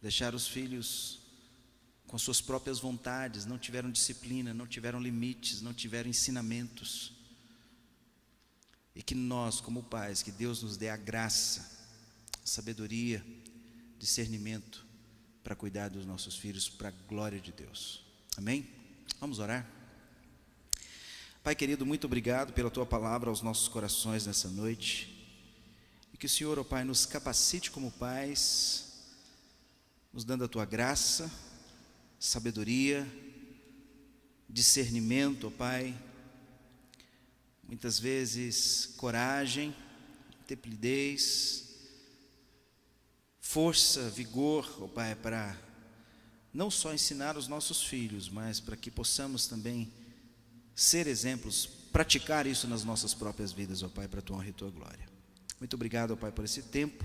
deixaram os filhos com suas próprias vontades, não tiveram disciplina, não tiveram limites, não tiveram ensinamentos. E que nós, como pais, que Deus nos dê a graça, sabedoria, discernimento para cuidar dos nossos filhos, para a glória de Deus. Amém? Vamos orar? Pai querido, muito obrigado pela Tua palavra aos nossos corações nessa noite. E que o Senhor, ó Pai, nos capacite como pais, nos dando a Tua graça, sabedoria, discernimento, ó Pai, muitas vezes coragem, intrepidez, força, vigor, ó Pai, para não só ensinar os nossos filhos, mas para que possamos também ser exemplos, praticar isso nas nossas próprias vidas, ó Pai, para a Tua honra e Tua glória. Muito obrigado, ó Pai, por esse tempo.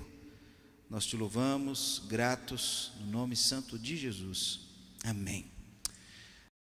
Nós Te louvamos, gratos, no nome santo de Jesus. Amém.